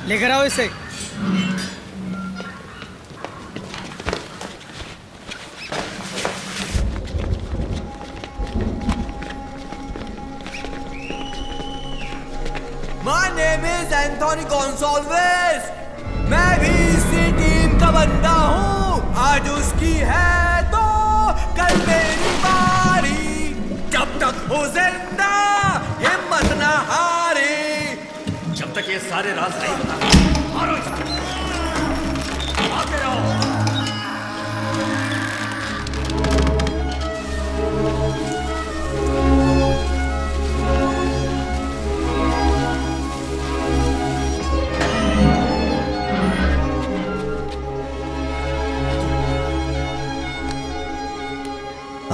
लेकर आओ इसे। My name is Anthony Gonsalves। मैं भी इसी टीम का बंदा हूँ। आज उसकी है तो कल मेरी बारी। जब तक हो जिंदा हिम्मत ना हारे। जब तक ये सारे राज नहीं बता मारो इसे। आते रहो।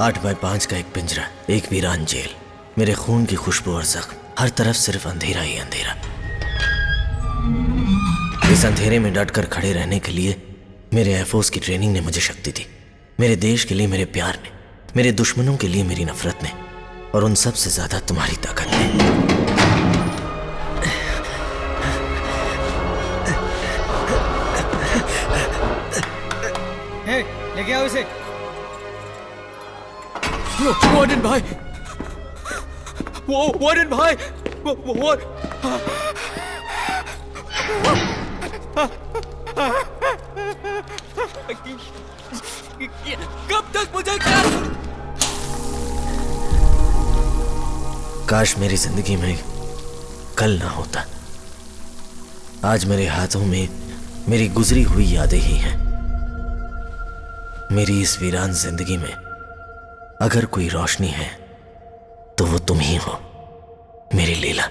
8x5 का एक पिंजरा, एक वीरान जेल, मेरे खून की खुशबू और जख्म, हर तरफ सिर्फ अंधेरा ही अंधेरा। इस अंधेरे में डटकर खड़े रहने के लिए मेरे एयरफोर्स की ट्रेनिंग ने मुझे शक्ति दी। मेरे देश के लिए मेरे प्यार ने, मेरे दुश्मनों के लिए मेरी नफरत ने, और उन सब से ज्यादा तुम्हारी ताकत ने। लेके आओ इसे। वार्डन भाई, वार्डन भाई, कब तक मुझे क्या? काश मेरी जिंदगी में कल ना होता। आज मेरे हाथों में मेरी गुजरी हुई यादें ही हैं। मेरी इस वीरान जिंदगी में अगर कोई रोशनी है तो वो तुम ही हो, मेरी लीला।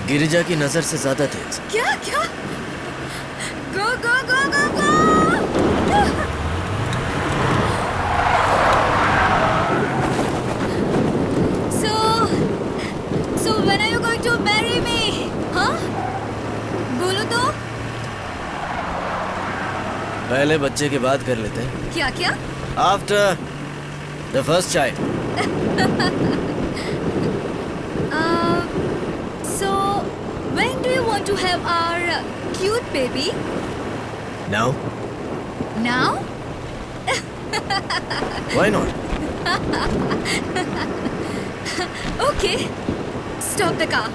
गिरिजा की नजर से ज्यादा तेज। क्या क्या? गो गो गो गो गो! So when are you going to marry me? हाँ? बोलो तो। पहले बच्चे की बात कर लेते हैं। क्या क्या? After the first child. When do you want to have our cute baby? Now? Now? Why not? Okay. Stop the car.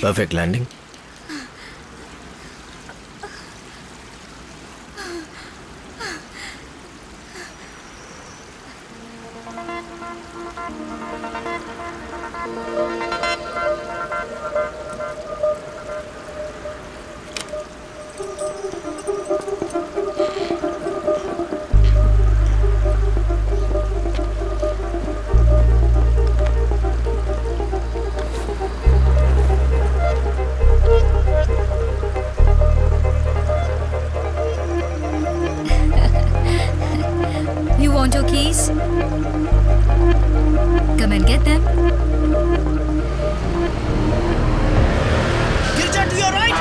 Perfect landing. You want your keys? Come and get them. Girja, to your right!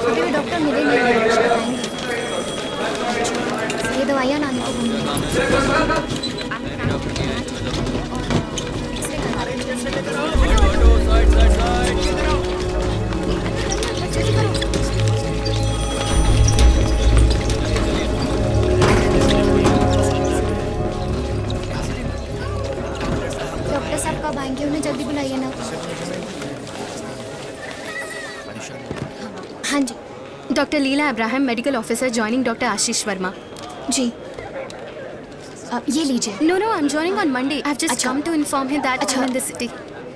अभी doctor मिले नहीं, ये दवाइयाँ नानी को दूंगी। Doctor साहब कब आएंगे? उन्हें जल्दी बुलाइए ना। हाँ जी। Doctor Leela Abraham, medical officer joining doctor Ashish Verma. जी ये लीजिए. No, I'm joining on Monday. I've just अच्छा. come to inform him that अच्छा. I'm in the city.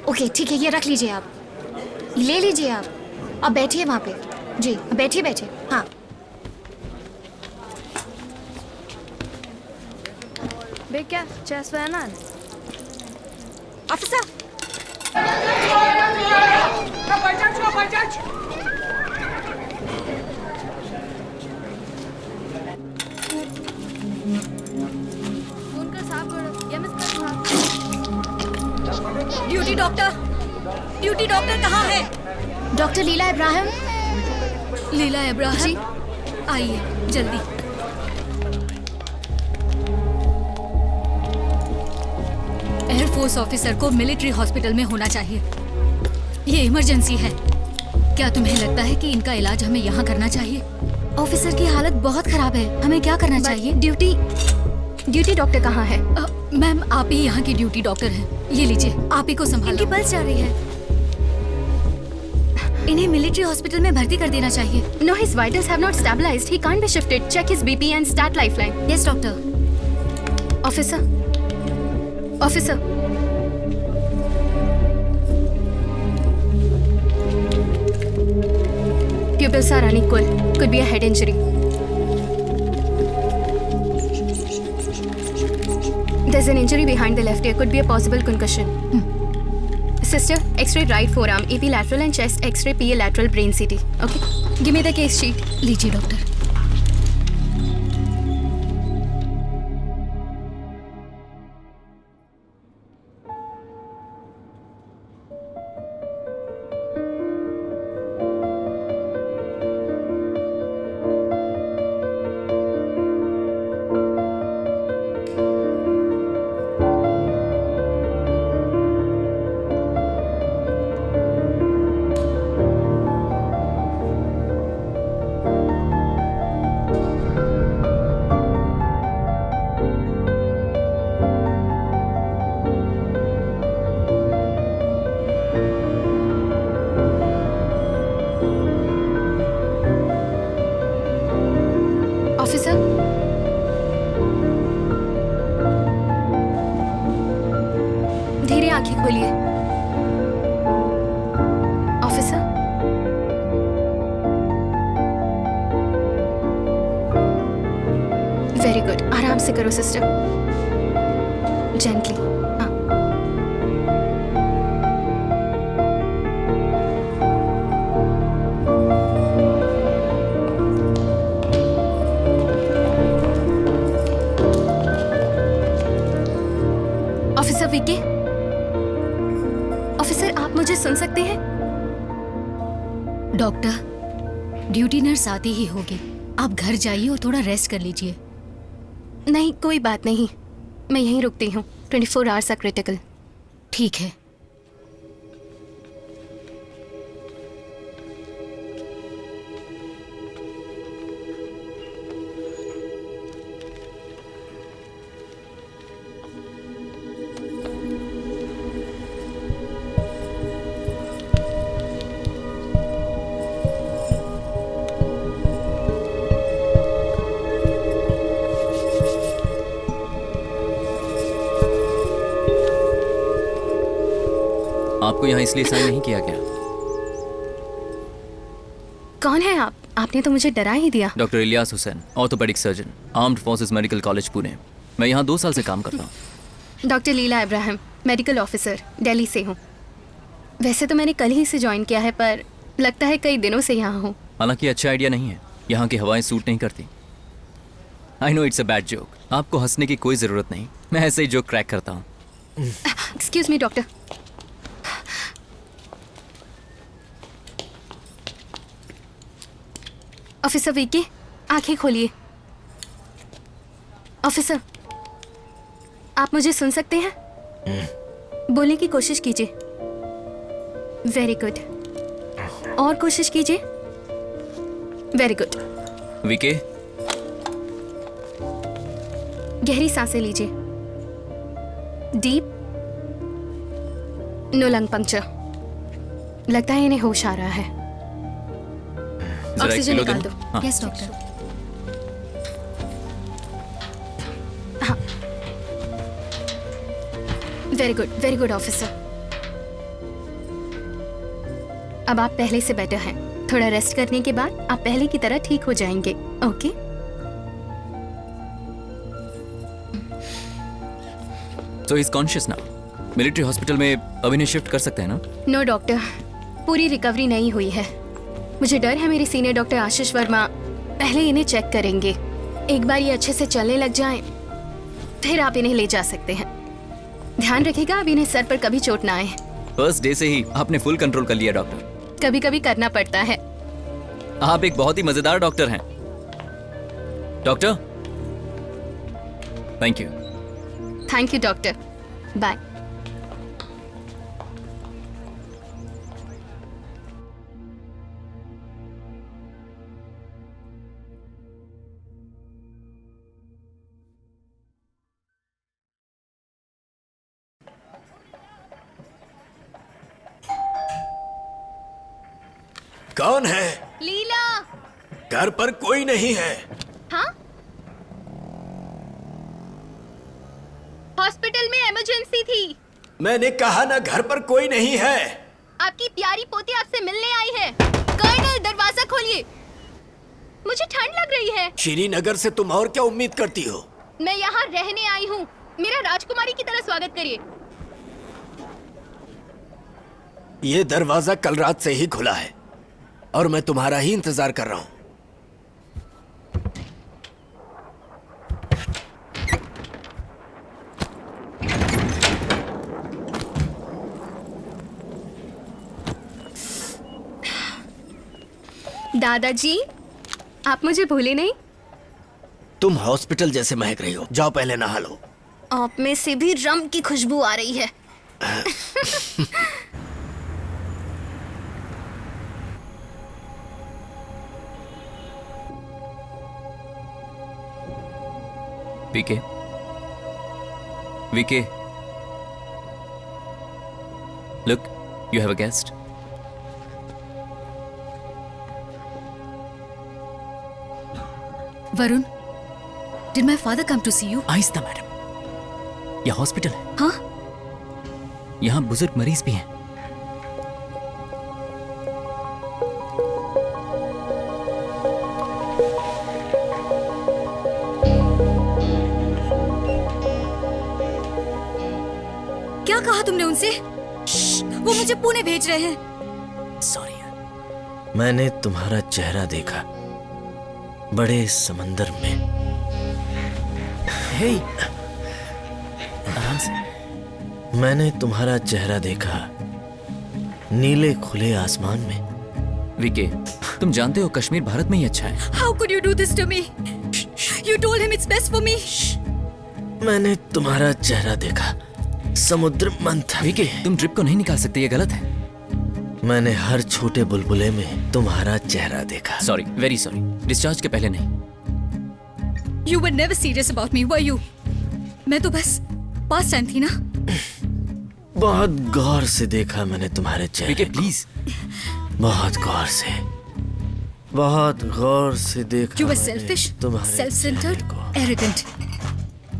Okay ठीक है, ये रख लीजिए आप. ले लीजिए आप. अब बैठिए वहाँ पे. जी बैठिए बैठिए. हाँ. Vilka? Tjänsvännen? Officer! Duty doctor कहाँ है? डॉक्टर लीला इब्राहिम. लीला इब्राहिम जी. आइए जल्दी. एयरफोर्स ऑफिसर को मिलिट्री हॉस्पिटल में होना चाहिए. ये इमरजेंसी है. क्या तुम्हें लगता है कि इनका इलाज हमें यहाँ करना चाहिए? ऑफिसर की हालत बहुत खराब है. हमें क्या करना चाहिए? ड्यूटी डॉक्टर कहाँ है? मैम आप ही यहाँ की ड्यूटी डॉक्टर हैं. ये लीजिए, आप ही को संभालो. इनकी पल्स जा रही है. इन्हें मिलिट्री हॉस्पिटल में भर्ती कर देना चाहिए. No, his vitals have not stabilized. He can't be shifted. Check his BP and start lifeline. Yes doctor. Officer. Pupils are unequal. Could be a head injury. There's an injury behind the left ear. Could be a possible concussion. Sister, X-ray right forearm, AP lateral and chest X-ray, PA lateral, brain CT. Okay. Give me the case sheet. लीजिए doctor. Officer. धीरे आंखें खोलिए. Officer. Very good. आराम से करो sister. Gently. हाँ. Officer विके. Officer आप मुझे सुन सकते हैं? डॉक्टर, ड्यूटी नर्स आती ही होगी. आप घर जाइए और थोड़ा रेस्ट कर लीजिए. नहीं कोई बात नहीं, मैं यहीं रुकती हूँ. 24 आवर्स आर क्रिटिकल. ठीक है. आपको यहाँ इसलिए साइन नहीं किया गया। कौन है आप? आपने तो मुझे डरा ही दिया। Doctor Ilyas Hussain, orthopaedic surgeon, armed forces medical college Pune. मैं यहाँ 2 साल से काम करता हूँ। डॉक्टर लीला इब्राहिम, मेडिकल ऑफिसर, दिल्ली से हूँ। वैसे तो मैंने कल ही से ज्वाइन किया है, पर लगता है कई दिनों से यहाँ हूँ। हालांकि अच्छा आइडिया नहीं है, यहाँ की हवाएं सूट नहीं करती। I know it's a bad joke, आपको हंसने की कोई ज़रूरत नहीं, मैं ऐसे ही जोक क्रैक करता हूँ। Excuse me doctor. Officer VK, आंखें खोलिए। ऑफिसर, आप मुझे सुन सकते हैं? बोलने की कोशिश कीजिए। Very good. और कोशिश कीजिए। Very good. विके, गहरी सांसें लीजिए। डीप। No lung puncture. लगता है इन्हें होश आ रहा है। जरा एक ऑक्सीजन किलो निकाल दो। दो। हाँ। Yes doctor. Very good officer. अब आप पहले से बेटर हैं। थोड़ा रेस्ट करने के बाद आप पहले की तरह ठीक हो जाएंगे। Okay? So he's conscious now. Military hospital में अभी इन्हें शिफ्ट कर सकते हैं ना? नो डॉक्टर, पूरी रिकवरी नहीं हुई है। मुझे डर है मेरे सीनियर डॉक्टर आशीष वर्मा पहले इन्हें चेक करेंगे। एक बार ये अच्छे से चलने लग जाएं, फिर आप इन्हें ले जा सकते हैं। ध्यान रखिएगा अब इन्हें सर पर कभी चोट ना आए। फर्स्ट डे से ही आपने फुल कंट्रोल कर लिया डॉक्टर। कभी कभी करना पड़ता है। आप एक बहुत ही मजेदार डॉक्टर हैं। Doctor, thank you. Thank you doctor. Bye. कौन है? लीला। घर पर कोई नहीं है। हाँ? हॉस्पिटल में इमरजेंसी थी। मैंने कहा ना, घर पर कोई नहीं है। आपकी प्यारी पोती आपसे मिलने आई है। कर्नल, दरवाजा खोलिए। मुझे ठंड लग रही है। श्रीनगर से तुम और क्या उम्मीद करती हो? मैं यहाँ रहने आई हूँ। मेरा राजकुमारी की तरह स्वागत करिए। ये दरवाजा कल रात से ही खुला है और मैं तुम्हारा ही इंतजार कर रहा हूं। दादाजी, आप मुझे भूले नहीं? तुम हॉस्पिटल जैसे महक रही हो। जाओ पहले नहा लो। आप में से भी रम की खुशबू आ रही है। विके, विके, look, you have a guest. Varun, did my father come to see you? आहिस्ता मैडम, यह हॉस्पिटल है। हाँ? यहाँ बुजुर्ग मरीज भी हैं। क्या कहा तुमने उनसे? वो मुझे पुणे भेज रहे हैं। सॉरी यार, मैंने तुम्हारा चेहरा देखा बड़े समंदर में। हे, आराम से। मैंने तुम्हारा चेहरा देखा नीले खुले आसमान में। विके, तुम जानते हो कश्मीर भारत में ही अच्छा है। How could you do this to me? You told him it's best for me. मैंने तुम्हारा चेहरा देखा समुद्र मंथन। विके, तुम ड्रिप को नहीं निकाल सकते, ये गलत है। मैंने हर छोटे बुलबुले में तुम्हारा चेहरा देखा। Sorry, very sorry. डिस्चार्ज के पहले नहीं। You were never serious about me, were you? मैं तो बस पास टाइम थी ना। बहुत गौर से देखा मैंने तुम्हारे चेहरे विके, को। प्लीज। बहुत गौर से, बहुत गौर से देखा You were मैंने selfish, तुम्हारे self-centered, चेहरे को। arrogant.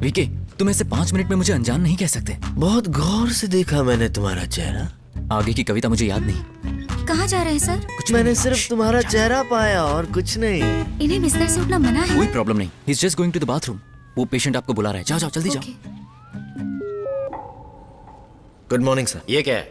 विके, तुम ऐसे 5 मिनट में मुझे अनजान नहीं कह सकते। बहुत गौर से देखा मैंने तुम्हारा चेहरा। आगे की कविता मुझे याद नहीं। कहाँ जा रहे हैं सर? कुछ मैंने सिर्फ तुम्हारा चेहरा पाया और कुछ नहीं। इन्हें बिस्तर से उठना मना है। कोई प्रॉब्लम नहीं, he is just going to the bathroom. वो पेशेंट आपको बुला रहा है, जाओ जाओ जल्दी जाओ। ओके। Good morning sir. ये क्या है?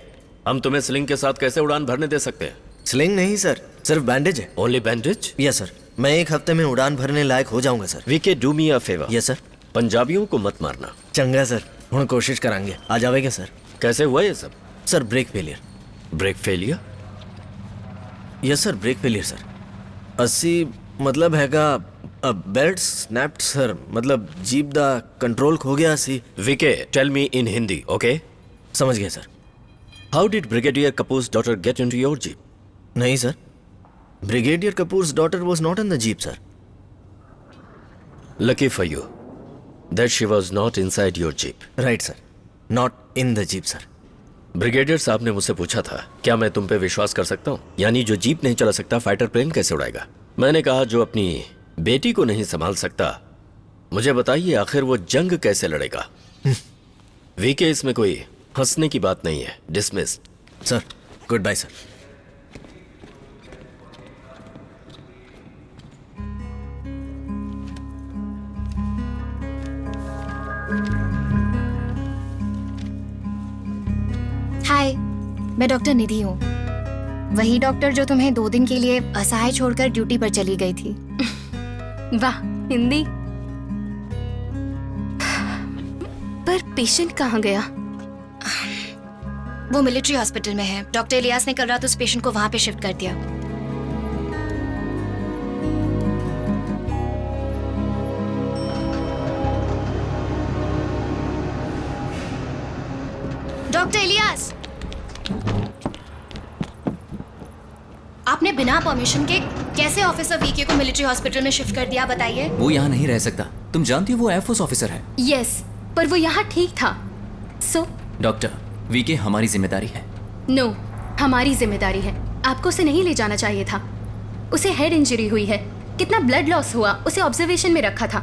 हम तुम्हें स्लिंग के साथ कैसे उड़ान भरने दे सकते हैं? स्लिंग नहीं सर, सिर्फ बैंडेज है। Only bandage? यस सर, मैं 1 हफ्ते में उड़ान भरने लायक हो जाऊंगा sir. VK do me a favour. Yes sir. पंजाबियों को मत मारना। चंगा सर, हम कोशिश करांगे। आ जावेगा सर। कैसे हुआ ये सब? Sir brake failure. Brake failure? Yes sir, brake failure sir. 80 मतलब हैगा बेल्ट स्नैप्ड सर, मतलब जीप दा कंट्रोल खो गया सी। VK tell me in Hindi, okay? समझ गया sir. How did brigadier Kapoor's daughter get into your jeep? नहीं sir, brigadier Kapoor's daughter was not in the jeep sir. Lucky for you that she was not inside your jeep. Right sir, not in the jeep sir. Brigadier साहब ने मुझसे पूछा था, क्या मैं तुम पे विश्वास कर सकता हूँ? यानी जो जीप नहीं चला सकता फाइटर प्लेन कैसे उड़ाएगा? मैंने कहा जो अपनी बेटी को नहीं संभाल सकता, मुझे बताइए आखिर वो जंग कैसे लड़ेगा? वीके इसमें कोई हंसने की बात नहीं है। Dismissed. Sir good bye sir. Hi, मैं डॉक्टर निधि हूँ, वही डॉक्टर जो तुम्हें 2 दिन के लिए असहाय छोड़कर ड्यूटी पर चली गई थी। वाह, हिंदी। पर पेशेंट कहाँ गया? वो मिलिट्री हॉस्पिटल में है। डॉक्टर इलियास ने कल रात उस पेशेंट को वहां पे शिफ्ट कर दिया। डॉक्टर इलियास, आपने बिना परमिशन के कैसे ऑफिसर वीके को मिलिट्री हॉस्पिटल में शिफ्ट कर दिया, बताइए। वो यहाँ नहीं रह सकता, तुम जानती हो वो एयरफोर्स ऑफिसर है। यस, पर वो यहाँ ठीक था। सो डॉक्टर, वीके हमारी जिम्मेदारी है। नो, हमारी जिम्मेदारी है। आपको उसे नहीं ले जाना चाहिए था। उसे हेड इंजरी हुई है, कितना ब्लड लॉस हुआ, उसे ऑब्जर्वेशन में रखा था।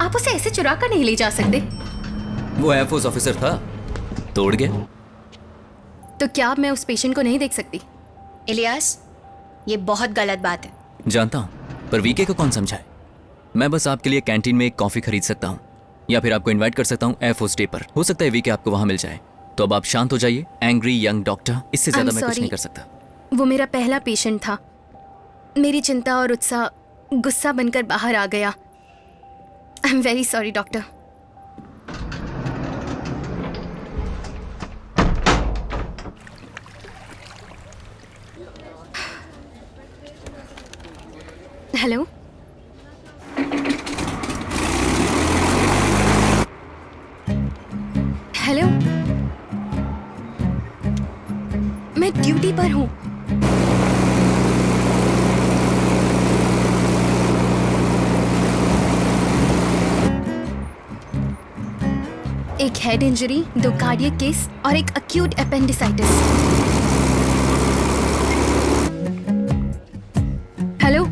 आप उसे ऐसे चुरा कर नहीं ले जा सकते। वो एयरफोर्स ऑफिसर था, तोड़ गया। तो क्या अब मैं उस पेशेंट को नहीं देख सकती? इलियास, ये बहुत गलत बात है। जानता हूँ, पर वीके को कौन समझाए? मैं बस आपके लिए कैंटीन में एक कॉफी खरीद सकता हूँ या फिर आपको इनवाइट कर सकता हूँ एयरफोर्स डे पर। हो सकता है वीके आपको वहां मिल जाए। तो अब आप शांत हो जाइए, एंग्री यंग डॉक्टर। इससे ज्यादा I'm मैं कुछ sorry. नहीं कर सकता। वो मेरा पहला पेशेंट था। मेरी चिंता और उत्साह गुस्सा बनकर बाहर आ गया। I am very sorry doctor. Hello, hello, मैं ड्यूटी पर हूँ। एक हेड इंजरी, 2 कार्डियक केस और एक acute appendicitis. Hello,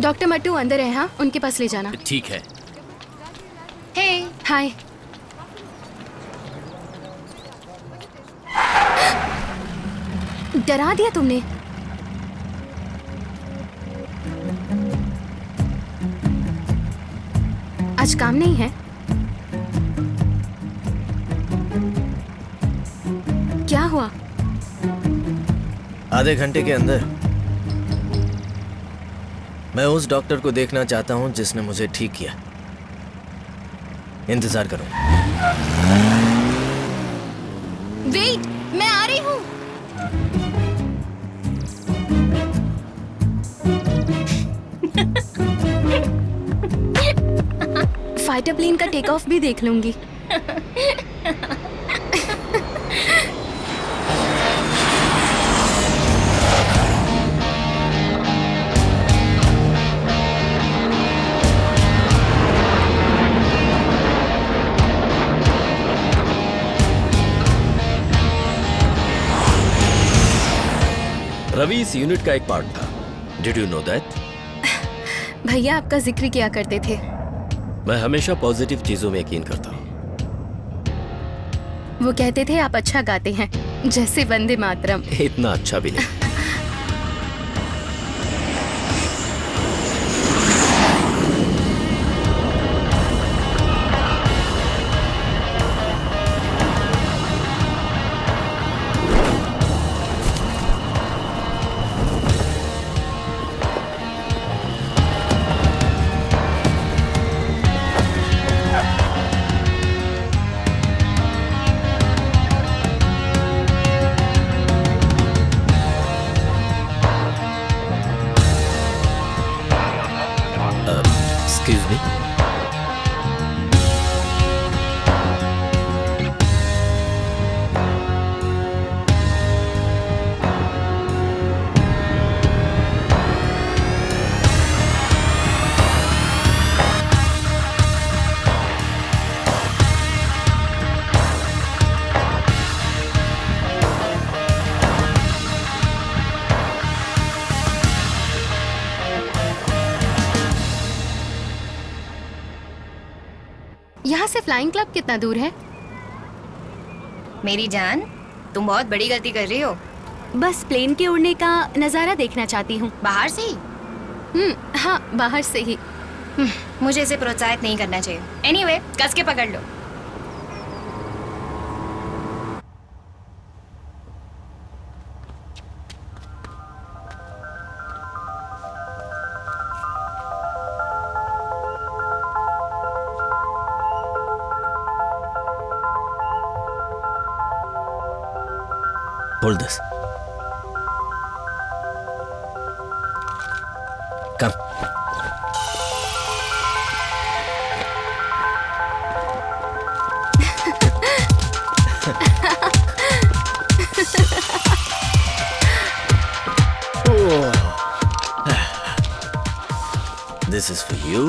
doctor Mattoo अंदर है। हाँ, उनके पास ले जाना। ठीक है। हे, हाय। डरा दिया तुमने। आज काम नहीं है? क्या हुआ? आधे घंटे के अंदर मैं उस डॉक्टर को देखना चाहता हूं जिसने मुझे ठीक किया। इंतजार करो। वेट, मैं आ रही हूँ। फाइटर प्लेन का टेक ऑफ भी देख लूंगी। रवि इस यूनिट का एक पार्ट था। Did you know that? भैया आपका जिक्र किया करते थे। मैं हमेशा पॉजिटिव चीजों में यकीन करता हूँ। वो कहते थे आप अच्छा गाते हैं, जैसे वंदे मातरम। इतना अच्छा भी नहीं। Excuse me? यहाँ से फ्लाइंग क्लब कितना दूर है? मेरी जान, तुम बहुत बड़ी गलती कर रही हो। बस प्लेन के उड़ने का नज़ारा देखना चाहती हूँ। बाहर से ही? हाँ, बाहर से ही। मुझे इसे प्रोत्साहित नहीं करना चाहिए। एनीवे, कस के पकड़ लो। Hold this. Come. This is for you.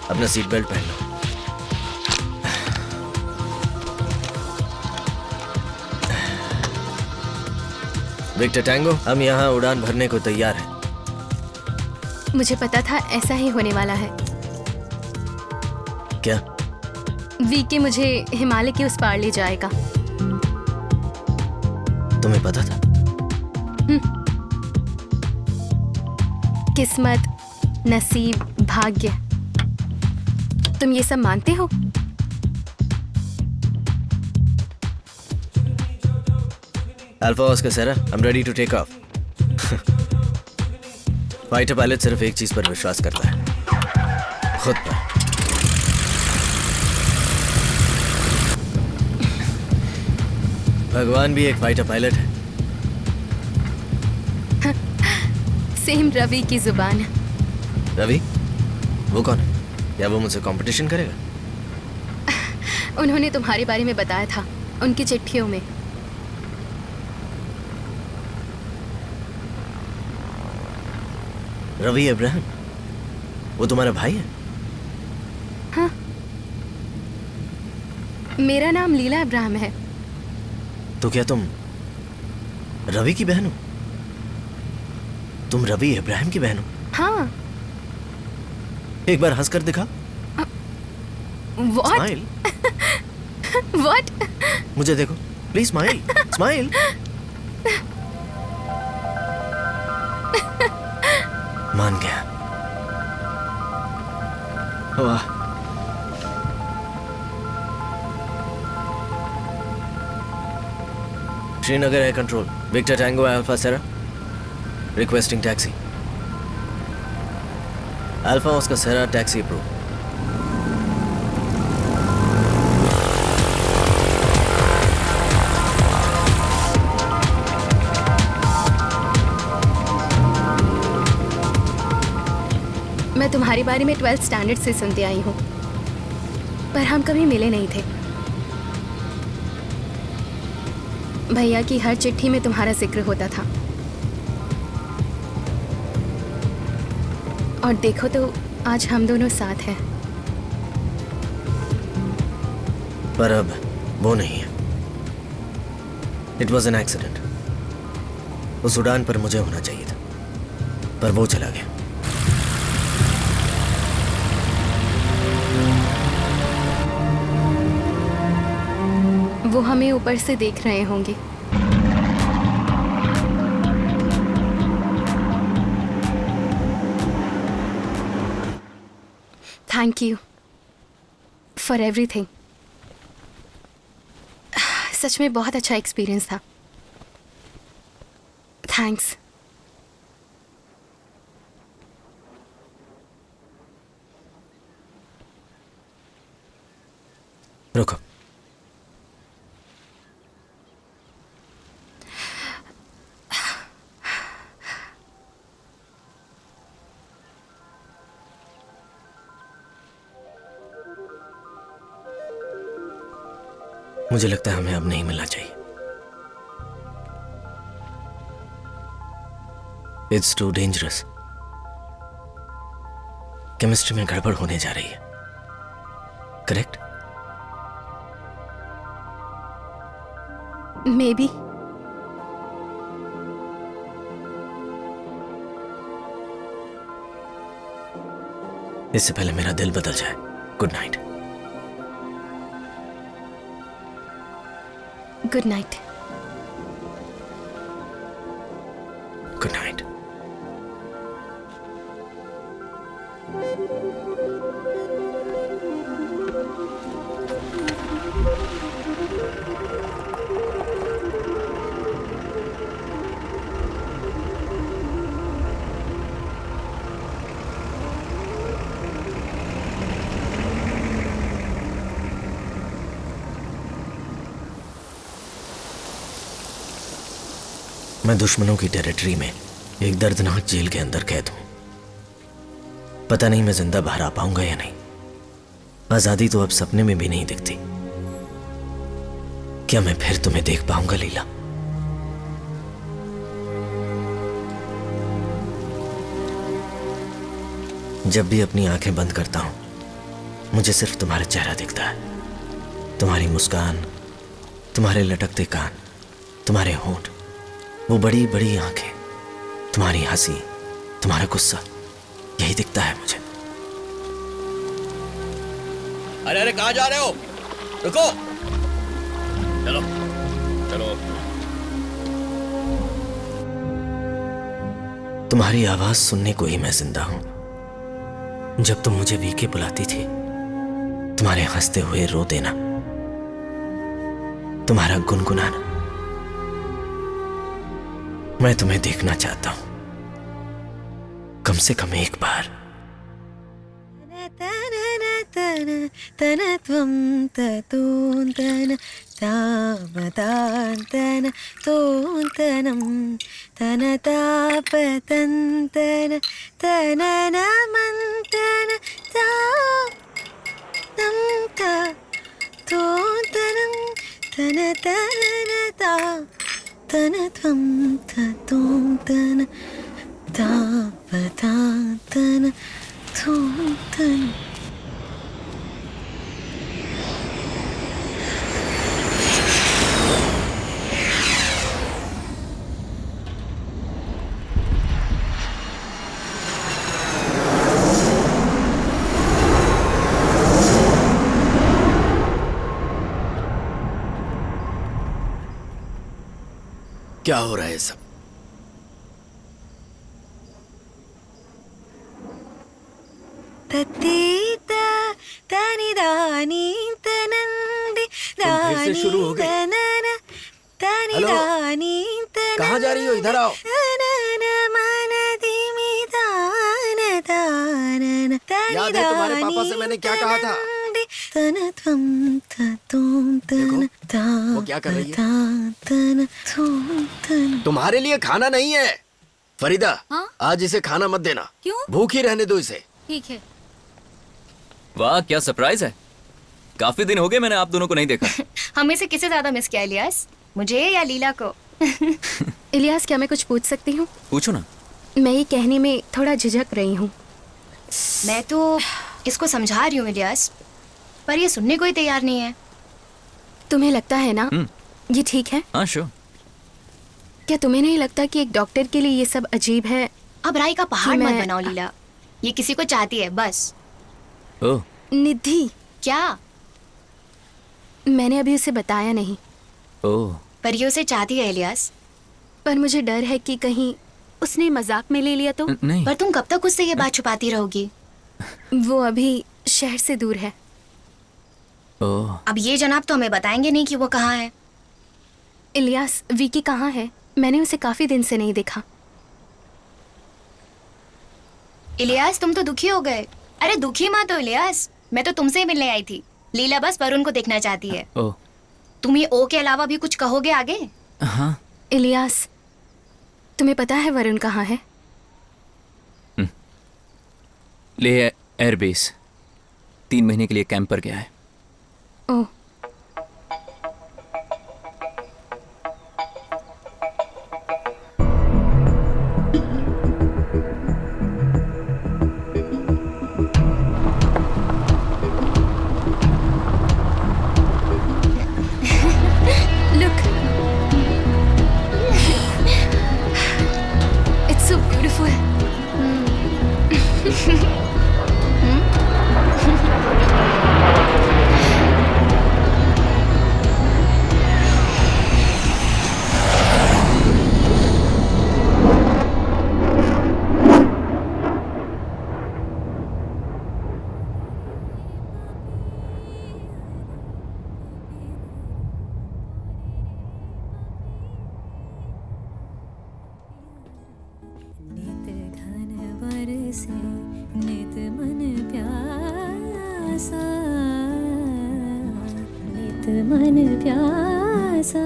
अपना सीट बेल्ट पहन लो। विक्टर टैंगो, हम यहाँ उड़ान भरने को तैयार हैं। मुझे पता था ऐसा ही होने वाला है। क्या? वीके मुझे हिमालय के उस पार ले जाएगा। तुम्हें पता था? किस्मत, नसीब, भाग्य, तुम ये सब मानते हो? Alpha Oscar sierra, I'm ready to take off. Fighter pilot सिर्फ एक चीज पर विश्वास करता है, खुद पर। भगवान भी एक फाइटर पायलट है। सेम रवि की जुबान। रवि? वो कौन है? क्या वो मुझसे कंपटीशन करेगा? उन्होंने तुम्हारे बारे में बताया था उनकी चिट्ठियों में। रवि अब्राहम? वो तुम्हारा भाई है? हाँ, मेरा नाम लीला अब्राहम है। तो क्या तुम रवि की बहन हो? तुम रवि अब्राहम की बहन हो? हाँ। एक बार हंस कर दिखा। What? स्माइल। What? मुझे देखो प्लीज, स्माइल स्माइल। मान गया। वाह। Srinagar air control, Victor Tango Alpha Sierra, requesting taxi. Alpha Oscar Sierra, taxi approve. मैं तुम्हारे बारे में 12th स्टैंडर्ड से सुनते आई हूँ, पर हम कभी मिले नहीं थे। भैया की हर चिट्ठी में तुम्हारा जिक्र होता था, और देखो तो आज हम दोनों साथ हैं। पर अब वो नहीं है। It was an accident. उस उड़ान पर मुझे होना चाहिए था, पर वो चला गया। वो हमें ऊपर से देख रहे होंगे। Thank you for everything. सच में बहुत अच्छा एक्सपीरियंस था। थैंक्स। रुको। मुझे लगता है हमें अब नहीं मिलना चाहिए। It's too dangerous. केमिस्ट्री में गड़बड़ होने जा रही है। करेक्ट? May be. इससे पहले मेरा दिल बदल जाए। Good night. Good night. Good night. मैं दुश्मनों की टेरिटरी में एक दर्दनाक जेल के अंदर कैद हूं। पता नहीं मैं जिंदा बाहर आ पाऊंगा या नहीं। आजादी तो अब सपने में भी नहीं दिखती। क्या मैं फिर तुम्हें देख पाऊंगा लीला? जब भी अपनी आंखें बंद करता हूं, मुझे सिर्फ तुम्हारा चेहरा दिखता है। तुम्हारी मुस्कान, तुम्हारे लटकते कान, तुम्हारे होंठ, वो बड़ी बड़ी आंखें, तुम्हारी हंसी, तुम्हारा गुस्सा, यही दिखता है मुझे। अरे अरे कहाँ जा रहे हो? रुको। चलो चलो। तुम्हारी आवाज सुनने को ही मैं जिंदा हूं। जब तुम मुझे वीके बुलाती थी, तुम्हारे हंसते हुए रो देना, तुम्हारा गुनगुनाना, मैं तुम्हें देखना चाहता हूं, कम से कम एक बार। तनत्वं ततोन्तन तावतान्तन तोन्तनं तनतापतन्तन तननमन्तन तानं तोन्तनं तनतनता तनत्वं ततोन्तन तावतान्तन तोन्तन। क्या हो रहा है सब? ततीत तनिदानी तनंदि फिर से शुरू हो गए? तनिदानी कहाँ जा रही हो? इधर आओ। याद है तुम्हारे पापा से मैंने क्या कहा था? वो क्या कर रही है? तुम्हारे लिए खाना नहीं है फरीदा। हाँ? आज इसे खाना मत देना। क्यों? भूखी रहने दो इसे। ठीक है। वाह क्या सरप्राइज है। काफी दिन हो गए मैंने आप दोनों को नहीं देखा। हमें से किसे ज्यादा मिस किया इलियास, मुझे या लीला को? इलियास, क्या मैं कुछ पूछ सकती हूँ? पूछो ना। मैं ये कहने में थोड़ा झिझक रही हूँ। मैं तो इसको समझा रही हूँ इलियास, पर ये सुनने को ही तैयार नहीं है। तुम्हें लगता है ना ये ठीक है? हाँ श्योर। क्या तुम्हें नहीं लगता कि एक डॉक्टर के लिए ये सब अजीब है अब राई का पहाड़ कि मत मैं- बनाओ लीला। ये किसी को चाहती है बस। ओह निधि, क्या? मैंने अभी उसे बताया नहीं, ओह पर ये उसे चाहती है इलियास। पर मुझे डर है कि कहीं उसने मजाक में ले लिया तो। नहीं पर तुम कब तक उससे ये बात छुपाती रहोगी? वो अभी शहर से दूर है। ओह अब ये जनाब तो हमें बताएंगे नहीं कि वो कहाँ है। इलियास, विकी कहाँ है? मैंने उसे काफी दिन से नहीं देखा। इलियास तुम तो दुखी हो गए। अरे दुखी मत हो इलियास, मैं तो तुमसे ही मिलने आई थी। लीला बस वरुण को देखना चाहती है। ओह तुम ये ओ के अलावा भी कुछ कहोगे आगे? हाँ इलियास, तुम्हें पता है वरुण कहाँ है? ले एयरबेस 3 महीने के लिए कैंप पर गया है। ओह, look, it's so beautiful. नित घन बरसे नित मन प्यासा, नित मन प्यासा,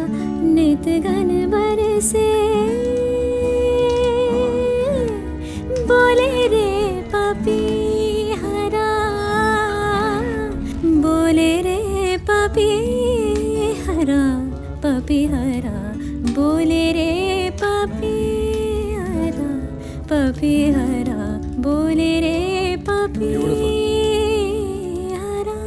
नित घन बरसे। बोले रे पपी हरा, बोले रे पपी हरा, पपी हरा, बोले रे पपी हरा, पपी हरा, बोले रे पपी हरा।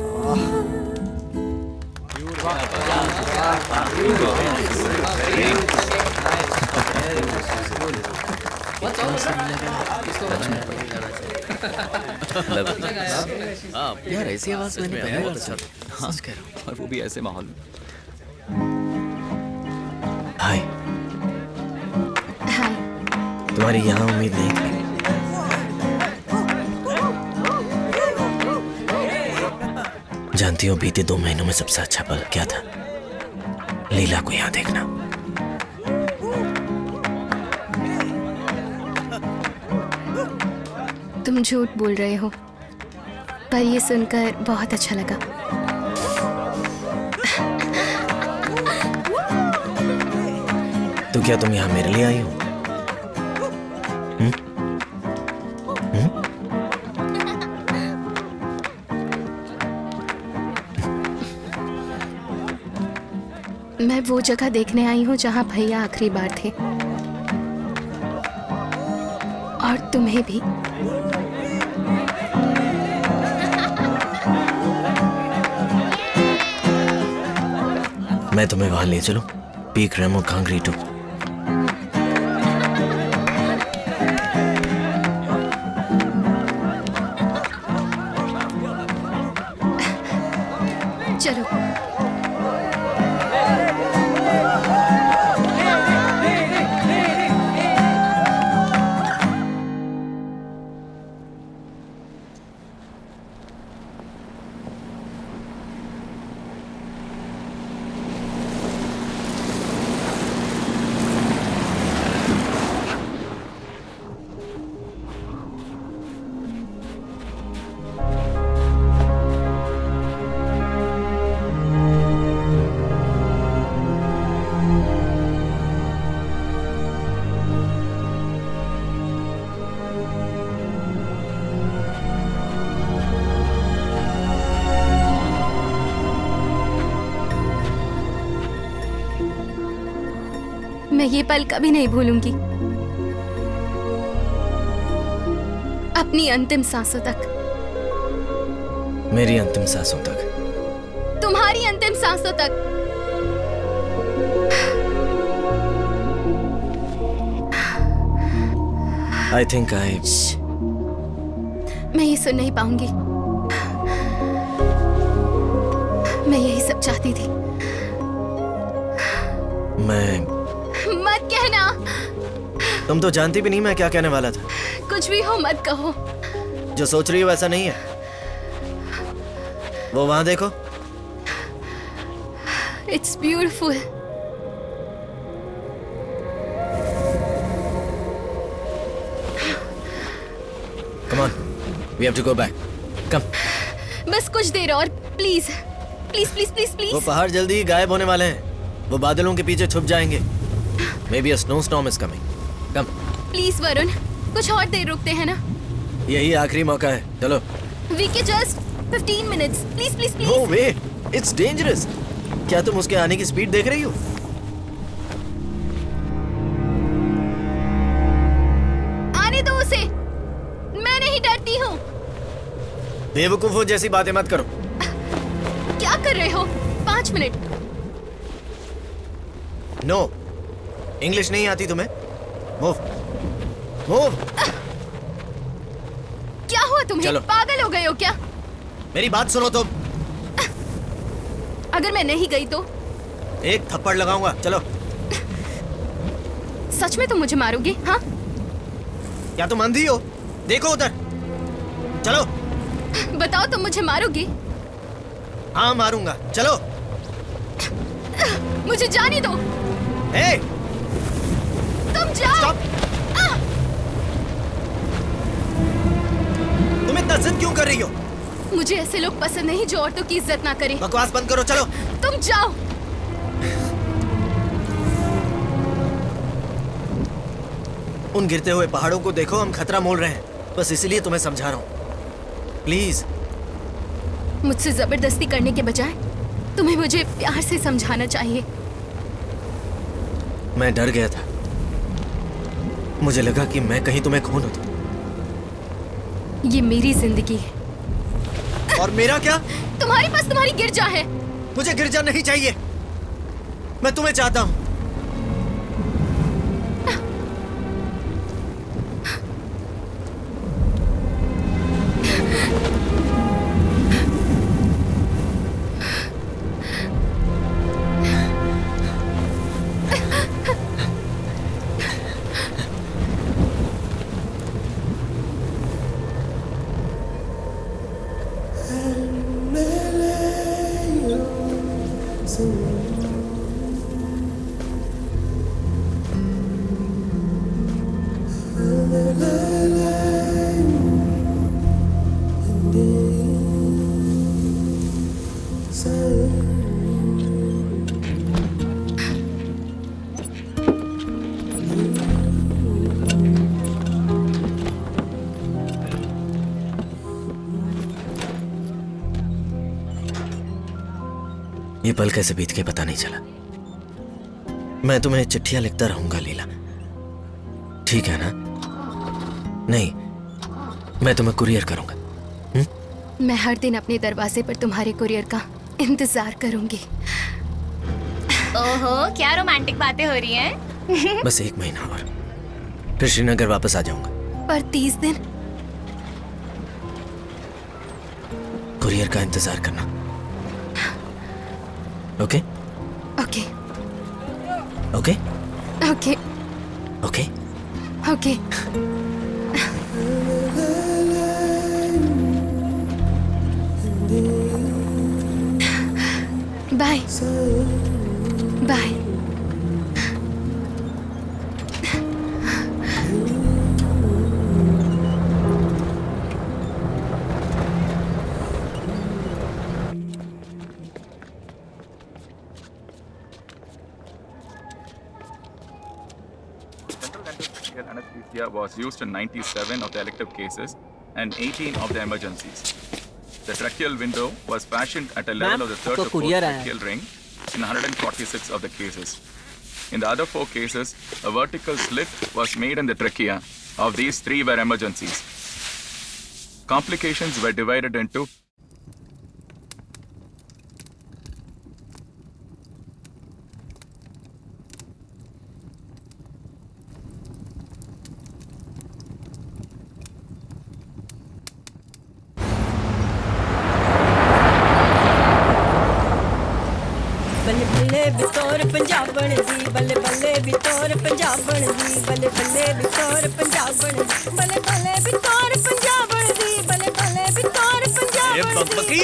यार ऐसी आवाज मैंने पहली बार सुनी। हाँ और वो भी ऐसे माहौल में। हाय, हाय। तुम्हारी यहाँ उम्मीद नहीं थी। जानती हो बीते 2 महीनों में सबसे अच्छा पल क्या था? लीला को यहाँ देखना। तुम झूठ बोल रहे हो, पर ये सुनकर बहुत अच्छा लगा। तो क्या तुम यहाँ मेरे लिए आई हो? मैं वो जगह देखने आई हूँ जहाँ भैया आखिरी बार थे, और तुम्हें भी। मैं तुम्हें वहां ले चलूं? Peak Rimo Kangri two. चलो। मैं ये पल कभी नहीं भूलूंगी, अपनी अंतिम सांसों तक। मेरी अंतिम सांसों तक। तुम्हारी अंतिम सांसों तक। आई थिंक आई मैं ये सुन नहीं पाऊंगी। मैं यही सब चाहती थी। मैं मत कहना। तुम तो जानती भी नहीं मैं क्या कहने वाला था। कुछ भी हो मत कहो। जो सोच रही हो वैसा नहीं है। वो वहां देखो। It's beautiful. Come on, we have to go back. Come. बस कुछ देर और प्लीज प्लीज प्लीज प्लीज वो प्लीज। पहाड़ जल्दी ही गायब होने वाले हैं। वो बादलों के पीछे छुप जाएंगे। May be a snow storm is coming. Come. Please Varun, कुछ और देर रुकते हैं ना। यही आखिरी मौका है, चलो। VK just 15 minutes, please please no please. वे, इट्स डेंजरस। क्या तुम उसके आने की स्पीड देख रही हो? आने दो उसे, मैं नहीं डरती हूँ। बेवकूफों जैसी बातें मत करो। क्या कर रहे हो? 5 मिनट। नो, इंग्लिश नहीं आती तुम्हें? Move move. क्या हुआ तुम्हें? चलो। पागल हो गए हो क्या? मेरी बात सुनो तुम। अगर मैं नहीं गई तो? एक थप्पड़ लगाऊंगा, चलो। सच में तुम मुझे मारोगे? हाँ? क्या तुम अंधी हो? देखो उधर, चलो। बताओ, तुम मुझे मारोगे? हाँ मारूंगा, चलो। मुझे जाने दो। हे, तुम जाओ। स्टॉप। तुम इतना जिद क्यों कर रही हो? मुझे ऐसे लोग पसंद नहीं जो औरतों की इज्जत ना करें। बकवास बंद करो, चलो। तुम जाओ। उन गिरते हुए पहाड़ों को देखो, हम खतरा मोल रहे हैं। बस इसीलिए तुम्हें समझा रहा हूँ, प्लीज। मुझसे जबरदस्ती करने के बजाय तुम्हें मुझे प्यार से समझाना चाहिए। मैं डर गया था। मुझे लगा कि मैं कहीं तुम्हें खो न दूं। ये मेरी जिंदगी है। और मेरा क्या? तुम्हारे पास तुम्हारी गिरजा है। मुझे गिरजा नहीं चाहिए, मैं तुम्हें चाहता हूं। ये पल कैसे बीत के पता नहीं चला। मैं तुम्हें चिट्ठियां लिखता रहूंगा लीला, ठीक है ना? नहीं, मैं तुम्हें कुरियर करूंगा। मैं हर दिन अपने दरवाजे पर तुम्हारे कुरियर का इंतजार करूंगी। ओहो, क्या रोमांटिक बातें हो रही हैं। बस 1 महीना और, फिर श्रीनगर वापस आ जाऊंगा। पर 30 दिन? कुरियर का इंतजार करना, okay? Okay okay okay okay. Okay. Bye bye. Anesthesia was used in 97 of the elective cases and 18 of the emergencies. The tracheal window was fashioned at a level of the third to fourth tracheal ring in 146 of the cases. In the other 4 cases, a vertical slit was made in the trachea. Of these, 3 were emergencies. Complications were divided into बितौर पंजाबण दी बल्ले बल्ले बितौर पंजाबण दी बल्ले बल्ले बितौर पंजाबण दी बल्ले बल्ले बितौर पंजाबण दी बल्ले बल्ले बितौर पंजाबण दी।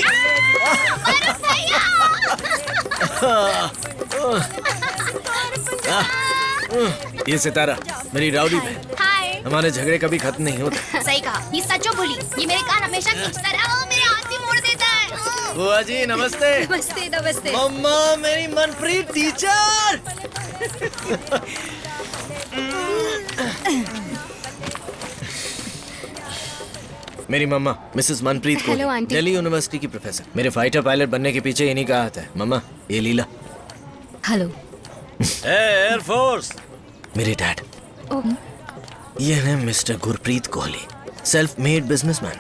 ये सितारा मेरी राउडी बहन। हाय। हमारे झगड़े कभी खत्म नहीं होते। सही कहा, ये सचो बोली। ये मेरे कान हमेशा खींचता रहा, मेरे हाथ भी मोड़ देता है। बुआ जी नमस्ते। नमस्ते नमस्ते। मम्मा मेरी मनप्रीत टीचर। मेरी मम्मा Mrs Manpreet hello, Kohli, aunty. Delhi University की प्रोफेसर। मेरे फाइटर पायलट बनने के पीछे इन्हीं का हाथ है। मम्मा ये लीला हेलो। एयरफोर्स। मेरे डैड। ये है mister Gurpreet Kohli, self made businessman.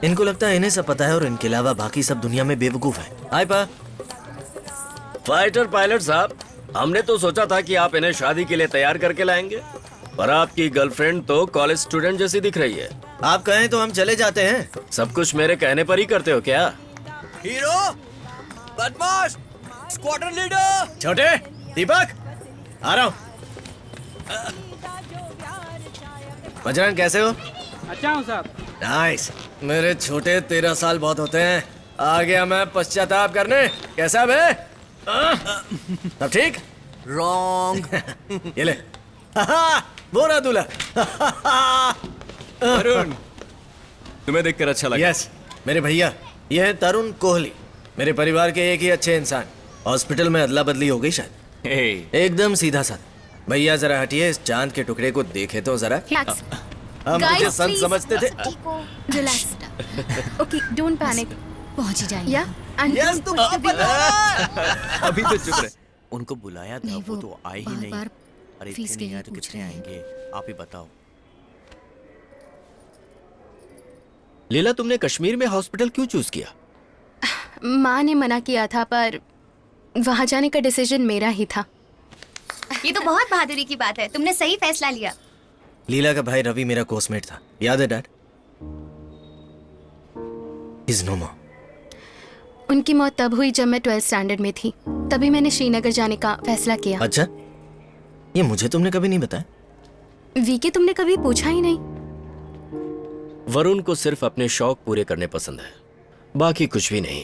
इनको लगता है इन्हें सब पता है और इनके अलावा बाकी सब दुनिया में बेवकूफ है। हाय पा। फाइटर पायलट साहब, हमने तो सोचा था कि आप इन्हें शादी के लिए तैयार करके लाएंगे, पर आपकी गर्लफ्रेंड तो कॉलेज स्टूडेंट जैसी दिख रही है। आप कहें तो हम चले जाते हैं। सब कुछ मेरे कहने पर ही करते हो क्या? हीरो, बदमाश, स्क्वाड्रन लीडर। छोटे दीपक आ रहा हूँ। बजरंग कैसे हो? अच्छा हूँ साहब। नाइस। मेरे छोटे 13 साल बहुत होते हैं। आ गया मैं पश्चाताप करने। कैसा बे? सब ठीक? रॉन्ग। ये ले। वो रहा दूल्हा। अरुण, तुम्हें देखकर अच्छा लगा। यस मेरे भैया, ये है तरुण कोहली, मेरे परिवार के एक ही अच्छे इंसान। हॉस्पिटल में अदला बदली हो गई शायद। एकदम सीधा साधा। भैया जरा हटिए, इस चांद के टुकड़े को देखे तो जरा। रिलैक्स हम Guys, मुझे संत please. समझते थे। रिलैक्स। Okay don't panic. पहुंच ही जाएंगे। या यस तुम अभी तो चुप रहे। उनको बुलाया था, नहीं, वो वो तो आए ही बार नहीं। बार अरे फीस इतने के नहीं आए लिए तो पूछ कितने रहे हैं। आएंगे? आप ही बताओ। लीला, तुमने कश्मीर में हॉस्पिटल क्यों चूज किया? माँ ने मना किया था, पर वहाँ जाने का डिसीजन मेरा ही था। ये तो बहुत बहादुरी की बात है, तुमने सही फैसला लिया। लीला का भाई रवि मेरा कोर्समेट था, याद है डैड? इज नो मोर। उनकी मौत तब हुई जब मैं 12th स्टैंडर्ड में थी। तभी मैंने श्रीनगर जाने का फैसला किया। अच्छा, ये मुझे तुमने कभी नहीं बताया। वीके तुमने कभी पूछा ही नहीं। वरुण को सिर्फ अपने शौक पूरे करने पसंद है, बाकी कुछ भी नहीं।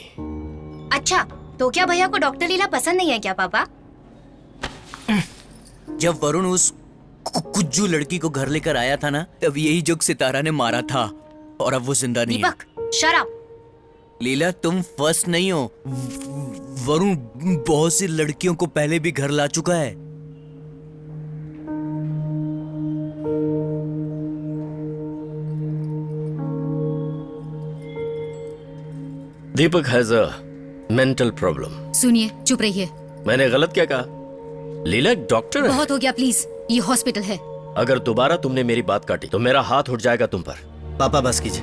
अच्छा, तो क्या भैया को डॉक्टर लीला पसंद नहीं है क्या पापा? जब वरुण उस कुज्जू लड़की को घर लेकर आया था ना, तब यही जुग सितारा ने मारा था और अब वो जिंदा नहीं है। दीपक शट अप। लीला, तुम फर्स्ट नहीं हो। वरुण बहुत सी लड़कियों को पहले भी घर ला चुका है। दीपक हैज अ मेंटल प्रॉब्लम। सुनिए, चुप रहिए। मैंने गलत क्या कहा? लीला एक डॉक्टर है। बहुत हो गया, प्लीज। ये हॉस्पिटल है। अगर दोबारा तुमने मेरी बात काटी तो मेरा हाथ उठ जाएगा तुम पर। पापा बस कीजिए।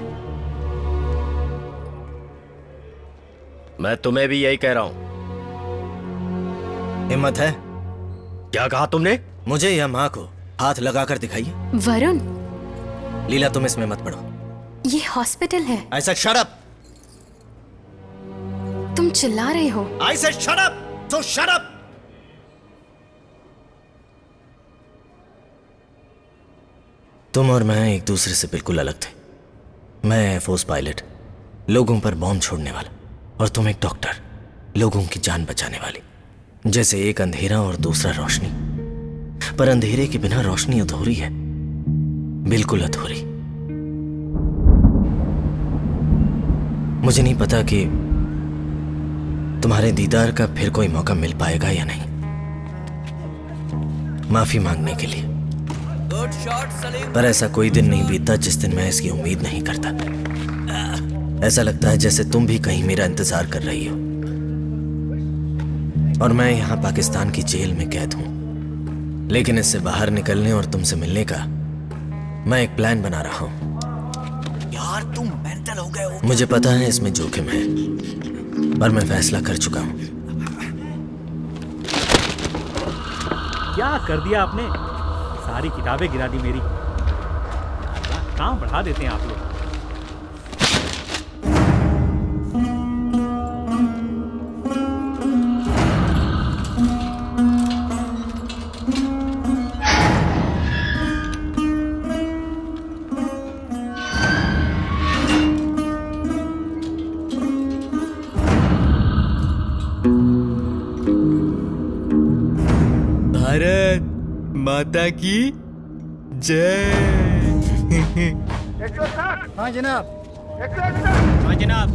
मैं तुम्हें भी यही कह रहा हूं। हिम्मत है? क्या कहा तुमने? मुझे या माँ को हाथ लगाकर दिखाइए। वरुण, लीला तुम इसमें मत पड़ो। ये हॉस्पिटल है। I said shut up. तुम चिल्ला रहे हो। I said shut up. So shut up. तुम और मैं एक दूसरे से बिल्कुल अलग थे। मैं एयरफोर्स पायलट, लोगों पर बॉम्ब छोड़ने वाला, और तुम एक डॉक्टर, लोगों की जान बचाने वाली। जैसे एक अंधेरा और दूसरा रोशनी, पर अंधेरे के बिना रोशनी अधूरी है, बिल्कुल अधूरी। मुझे नहीं पता कि तुम्हारे दीदार का फिर कोई मौका मिल पाएगा या नहीं। माफी मांगने के लिए, गुड शॉट सलीम। पर ऐसा कोई दिन नहीं बीतता जिस दिन मैं इसकी उम्मीद नहीं करता। ऐसा लगता है जैसे तुम भी कहीं मेरा इंतजार कर रही हो, और मैं यहाँ पाकिस्तान की जेल में कैद हूं। लेकिन इससे बाहर निकलने और तुमसे मिलने का मैं एक प्लान बना रहा हूं। यार तुम मेंटल हो गए हो। मुझे पता है इसमें जोखिम है, पर मैं फैसला कर चुका हूं। क्या कर दिया आपने? सारी किताबें गिरा दी मेरी। काम बढ़ा देते हैं आप लोग। भारत माता की जय। हाँ जनाब। हाँ जनाब।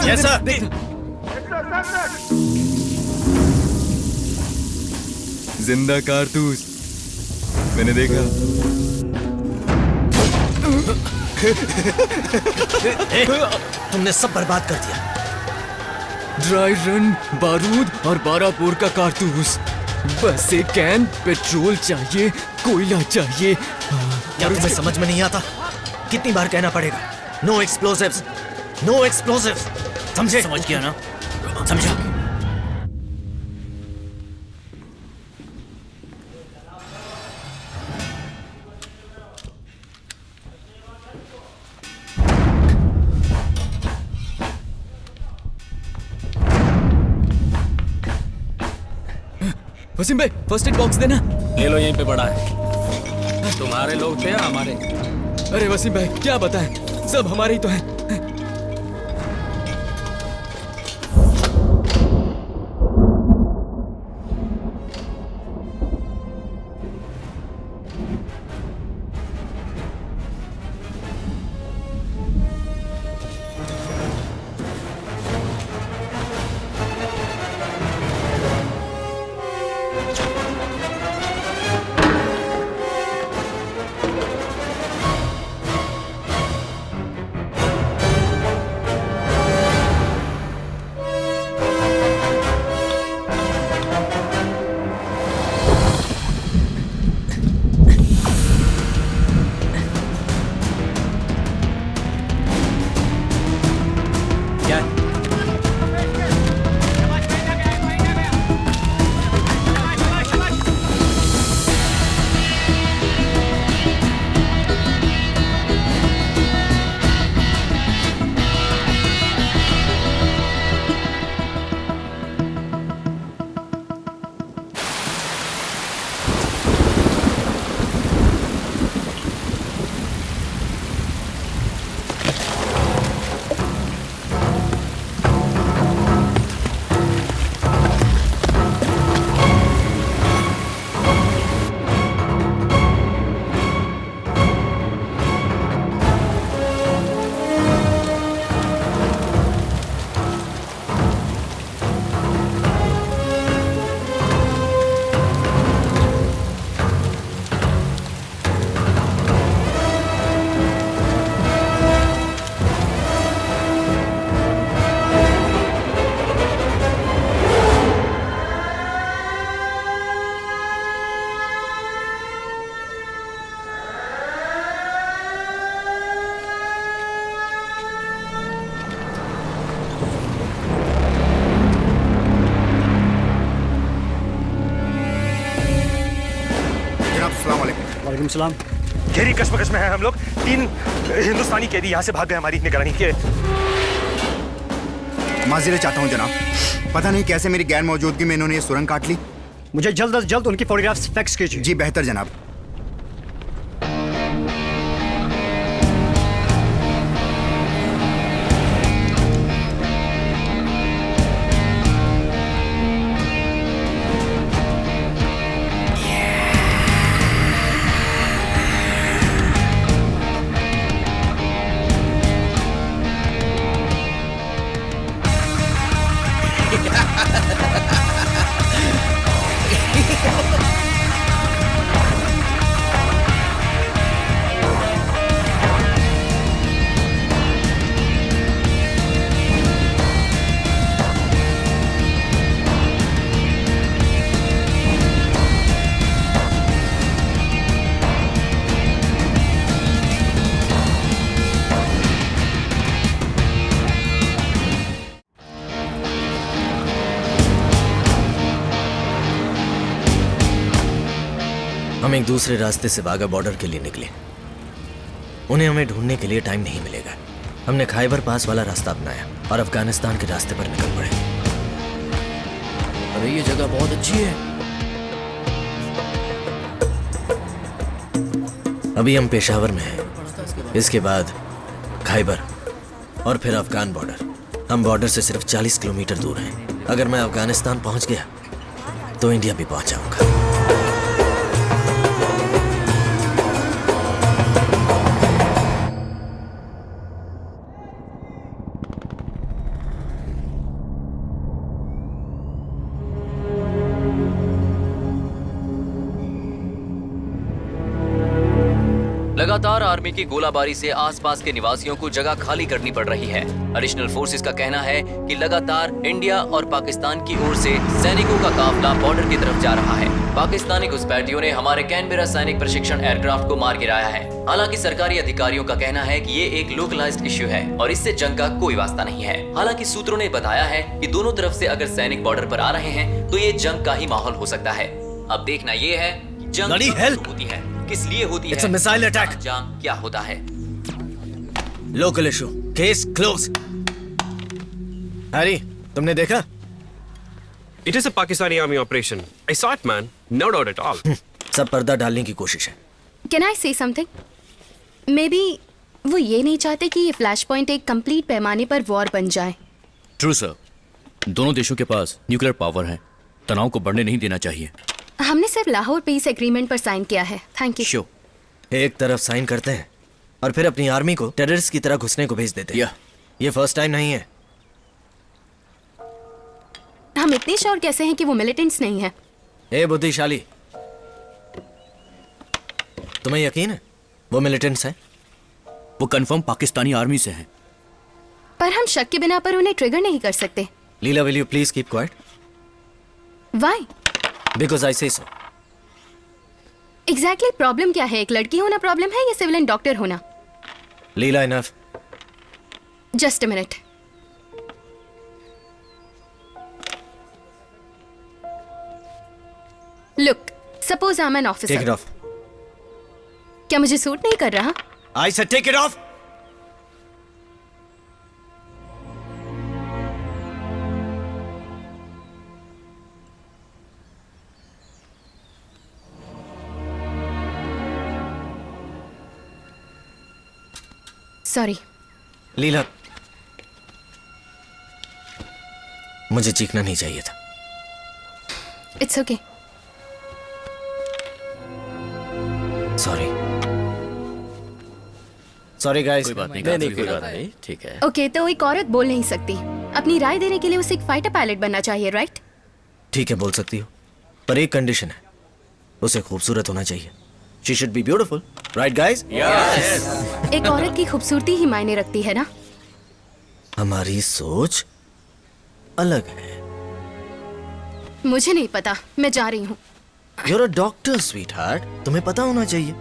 जैसा जिंदा कारतूस मैंने देखा। तुमने सब बर्बाद कर दिया। ड्राई रन, बारूद और 12 बोर का कारतूस। बस एक कैन, पेट्रोल चाहिए, कोयला चाहिए। यार तुम्हें समझ में नहीं आता? कितनी बार कहना पड़ेगा? No explosives, no explosives. समझे? समझ गया ना? समझा। वसीम भाई फर्स्ट एड बॉक्स देना। ले लो, यहीं पे पड़ा है। तुम्हारे लोग थे या हमारे? अरे वसीम भाई क्या बताएं, सब हमारे ही तो हैं। वालेकुम सलाम। गहरी कश्मकश में है हम लोग। 3 हिंदुस्तानी कैदी यहाँ से भाग गए हमारी निगरानी के। माजरे चाहता हूँ जनाब, पता नहीं कैसे मेरी गैर मौजूदगी में इन्होंने ये सुरंग काट ली। मुझे जल्द अज जल्द उनकी फोटोग्राफ्स फैक्स कीजिए। जी बेहतर जनाब। हम एक दूसरे रास्ते से वाघा बॉर्डर के लिए निकले। उन्हें हमें ढूंढने के लिए टाइम नहीं मिलेगा। हमने खैबर पास वाला रास्ता अपनाया और अफगानिस्तान के रास्ते पर निकल पड़े। अरे ये जगह बहुत अच्छी है। अभी हम पेशावर में हैं, इसके बाद खैबर और फिर अफगान बॉर्डर। हम बॉर्डर से सिर्फ 40 किलोमीटर दूर हैं। अगर मैं अफगानिस्तान पहुंच गया तो इंडिया भी पहुंच जाऊंगा। लगातार आर्मी की गोलाबारी से आसपास के निवासियों को जगह खाली करनी पड़ रही है। एडिशनल फोर्सेस का कहना है कि लगातार इंडिया और पाकिस्तान की ओर से सैनिकों का काफिला बॉर्डर की तरफ जा रहा है। पाकिस्तानी घुसपैठियों ने हमारे कैनबेरा सैनिक प्रशिक्षण एयरक्राफ्ट को मार गिराया है। हालांकि सरकारी अधिकारियों का कहना है कि ये एक लोकलाइज्ड इश्यू है और इससे जंग का कोई वास्ता नहीं है। हालांकि सूत्रों ने बताया है कि दोनों तरफ से अगर सैनिक बॉर्डर पर आ रहे हैं तो ये जंग का ही माहौल हो सकता है। अब देखना ये है कि जंग कब होती है, किस लिए होती है, मिसाइल अटैक, अंजाम क्या होता है। Local issue, case close. Harry, तुमने देखा? It is a Pakistani army operation. I saw it, man. No doubt at all. सब पर्दा डालने की कोशिश है। कैन आई से समथिंग? मे बी वो ये नहीं चाहते कि ये फ्लैश पॉइंट एक कंप्लीट पैमाने पर वॉर बन जाए। ट्रू सर, दोनों देशों के पास न्यूक्लियर पावर है, तनाव को बढ़ने नहीं देना चाहिए। हमने सिर्फ लाहौर पीस एग्रीमेंट पर साइन किया है। Thank you. शो एक तरफ साइन करते हैं और फिर अपनी आर्मी को टेररिस्ट की तरह घुसने को भेज देते हैं। ये फर्स्ट टाइम नहीं है। हम इतने श्योर कैसे हैं कि वो मिलिटेंट्स नहीं है? ए बुद्धिशाली, तुम्हें यकीन है वो मिलिटेंट्स हैं? वो कंफर्म पाकिस्तानी आर्मी से हैं। पर हम शक के बिना पर उन्हें ट्रिगर नहीं कर सकते। Leela, will you please keep quiet? Why? Because I say so. Exactly problem क्या है? एक लड़की होना प्रॉब्लम है या सिविलियन डॉक्टर होना? Leela, enough. Just a minute. Look, suppose I am an officer. Take it off. क्या मुझे सूट नहीं कर रहा? I said take it off. Sorry. Leela, मुझे चीखना नहीं चाहिए था। It's okay. Sorry. Sorry guys. कोई बात नहीं, कोई बात नहीं, ठीक है। ओके, तो एक औरत बोल नहीं सकती। अपनी राय देने के लिए उसे एक फाइटर पायलट बनना चाहिए, राइट? ठीक है, बोल सकती हो, पर एक कंडीशन है, उसे खूबसूरत होना चाहिए। She should be beautiful, right guys? Yes. एक औरत की खूबसूरती ही मायने रखती है ना? हमारी सोच अलग है। मुझे नहीं पता, मैं जा रही हूँ। You're a doctor, sweetheart. तुम्हें पता होना चाहिए।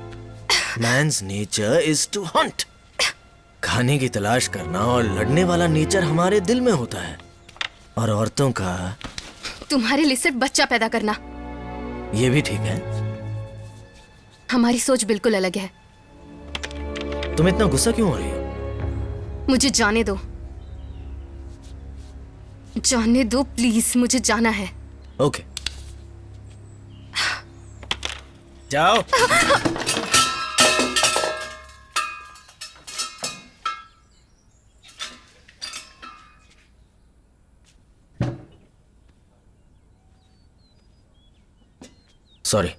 Man's nature is to hunt. खाने की तलाश करना और लड़ने वाला नेचर हमारे दिल में होता है, और औरतों का तुम्हारे लिए सिर्फ बच्चा पैदा करना। ये भी ठीक है। हमारी सोच बिल्कुल अलग है। तुम इतना गुस्सा क्यों हो रही हो? मुझे जाने दो, जाने दो प्लीज, मुझे जाना है। ओके, जाओ। सॉरी।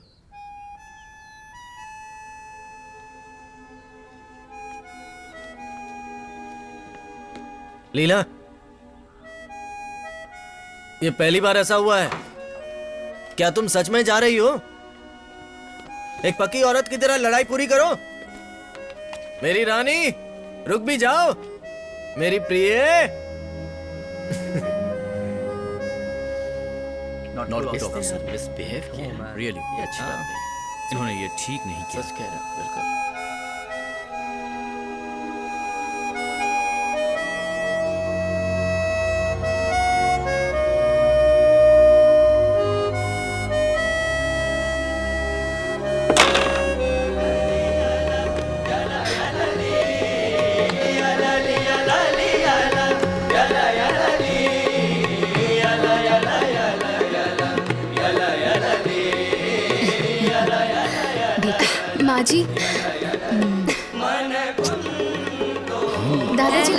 लीला, ये पहली बार ऐसा हुआ है। क्या तुम सच में जा रही हो? एक पक्की औरत की तरह लड़ाई पूरी करो। मेरी रानी, रुक भी जाओ। मेरी प्रिय। Not good officer. Misbehave किया। Really? ये अच्छी बात है। इन्होंने ये ठीक नहीं किया। सच कह रहे हो, बिल्कुल। माँ जी, दादाजी,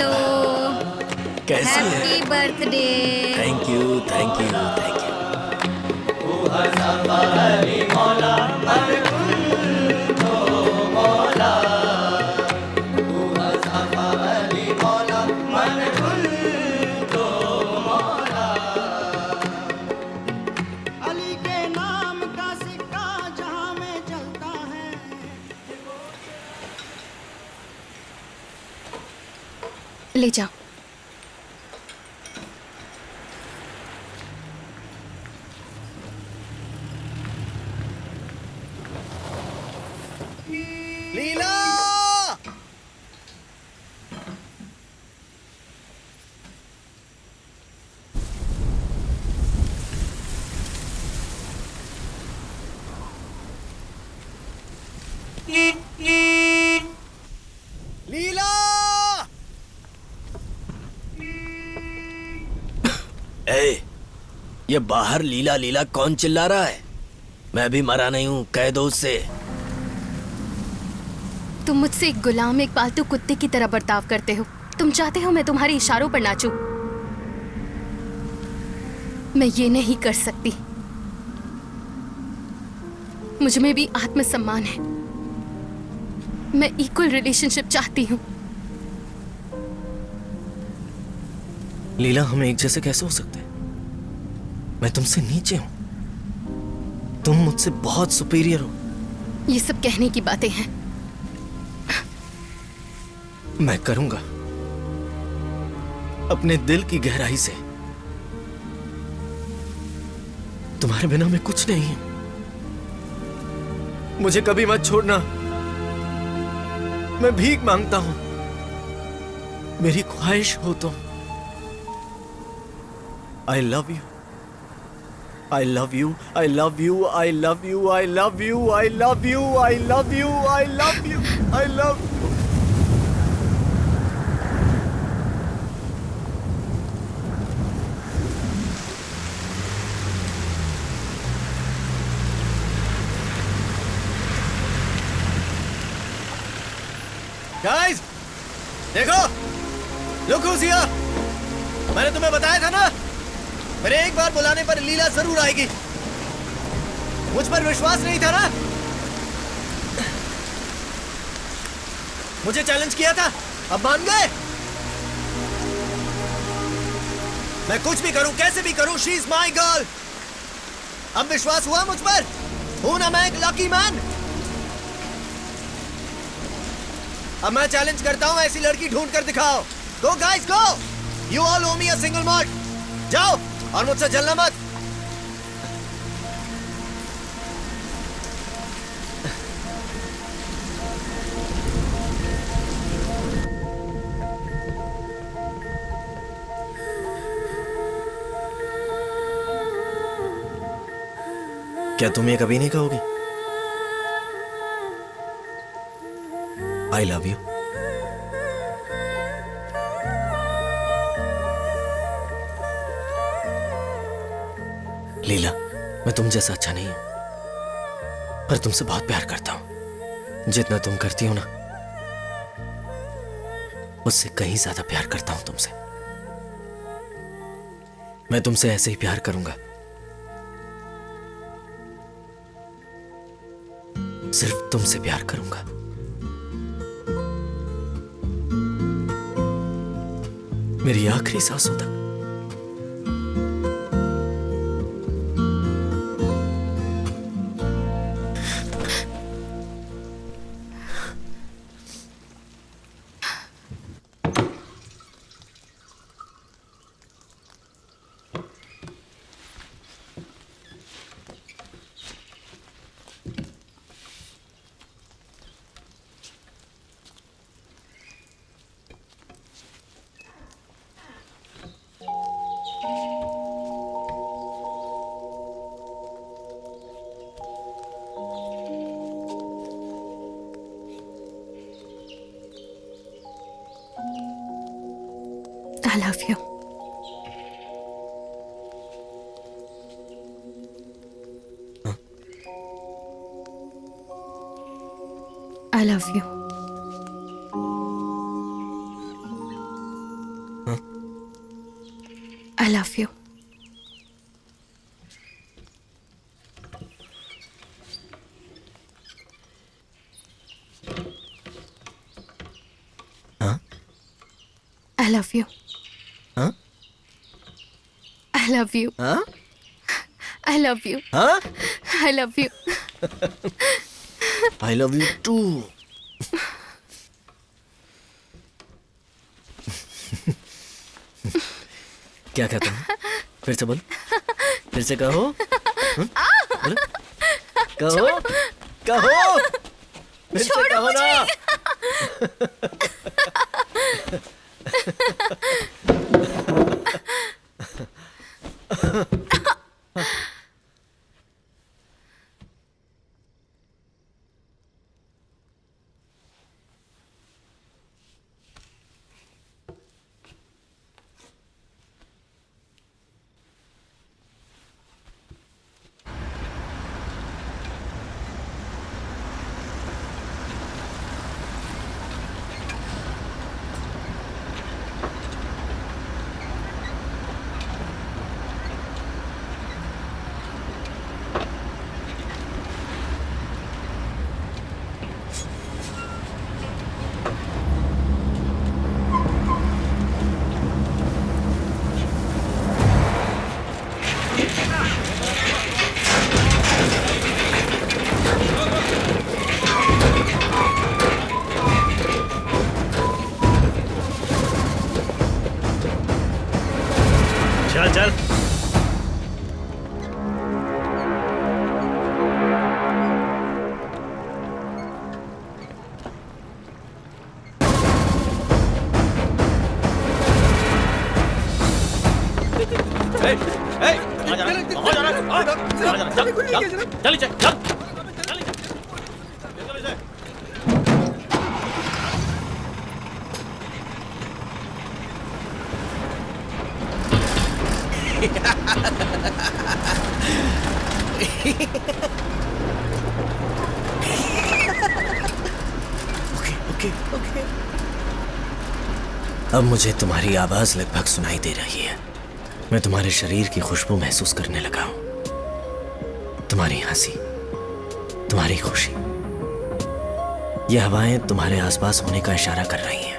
कैसी है? Happy birthday. Thank you thank you thank you. Ali के नाम का सिक्का जहां में चलता है। ले जाओ। लीला! लीला! ए, ये बाहर लीला लीला कौन चिल्ला रहा है? मैं भी मरा नहीं हूँ, कह दो उससे। तुम मुझसे एक गुलाम, एक पालतू कुत्ते की तरह बर्ताव करते हो। तुम चाहते हो मैं तुम्हारे इशारों पर नाचूं। मैं ये नहीं कर सकती। मुझ में भी आत्मसम्मान है। मैं इक्वल रिलेशनशिप चाहती हूँ। लीला, हम एक जैसे कैसे हो सकते हैं? मैं तुमसे नीचे हूं, तुम मुझसे बहुत सुपीरियर हो। ये सब कहने की बातें हैं। मैं करूंगा अपने दिल की गहराई से। तुम्हारे बिना मैं कुछ नहीं हूं। मुझे कभी मत छोड़ना। मैं भीख मांगता हूं, मेरी ख्वाहिश हो तुम। I love you. I love you. I love you. I love you. I love you. I love you. I love you. I love you. I love you. Guys, देखो, look who's here. मैंने तुम्हें बताया था ना, मेरे एक बार बुलाने पर लीला जरूर आएगी। मुझ पर विश्वास नहीं था ना? मुझे चैलेंज किया था, अब मान गए? मैं कुछ भी करूं, कैसे भी करूं, शी इज माई गर्ल। अब विश्वास हुआ मुझ पर? हूं ना मैं एक लकी मैन? अब मैं चैलेंज करता हूं, ऐसी लड़की ढूंढ कर दिखाओ। Go guys go, you all owe me a single malt। जाओ और मुझसे जलना मत। क्या तुम ये कभी नहीं कहोगी? I love you. लीला, मैं तुम जैसा अच्छा नहीं हूं, पर तुमसे बहुत प्यार करता हूं। जितना तुम करती हो ना, उससे कहीं ज्यादा प्यार करता हूं तुमसे। मैं तुमसे ऐसे ही प्यार करूंगा, सिर्फ तुमसे प्यार करूंगा। मेरी आखिरी सांसों तक। I love you. I love you. I love you. हाँ? I love you. हाँ? I love you. हाँ? I love you. हाँ? I love you. I love you too. क्या कहते हैं? फिर से बोल, फिर से कहो। बोलो। कहो, कहो, फिर से कहो ना। चल चल। अब मुझे तुम्हारी आवाज लगभग सुनाई दे रही है। मैं तुम्हारे शरीर की खुशबू महसूस करने लगा हूं। तुम्हारी हंसी, तुम्हारी खुशी, ये हवाएं तुम्हारे आसपास होने का इशारा कर रही हैं।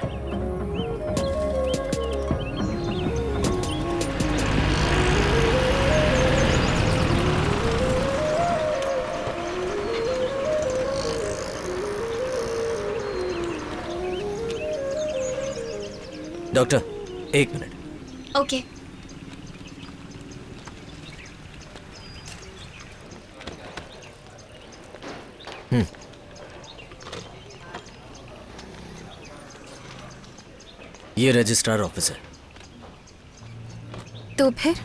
डॉक्टर, एक मिनट। ओके। ये रजिस्ट्रार ऑफिस है। तो फिर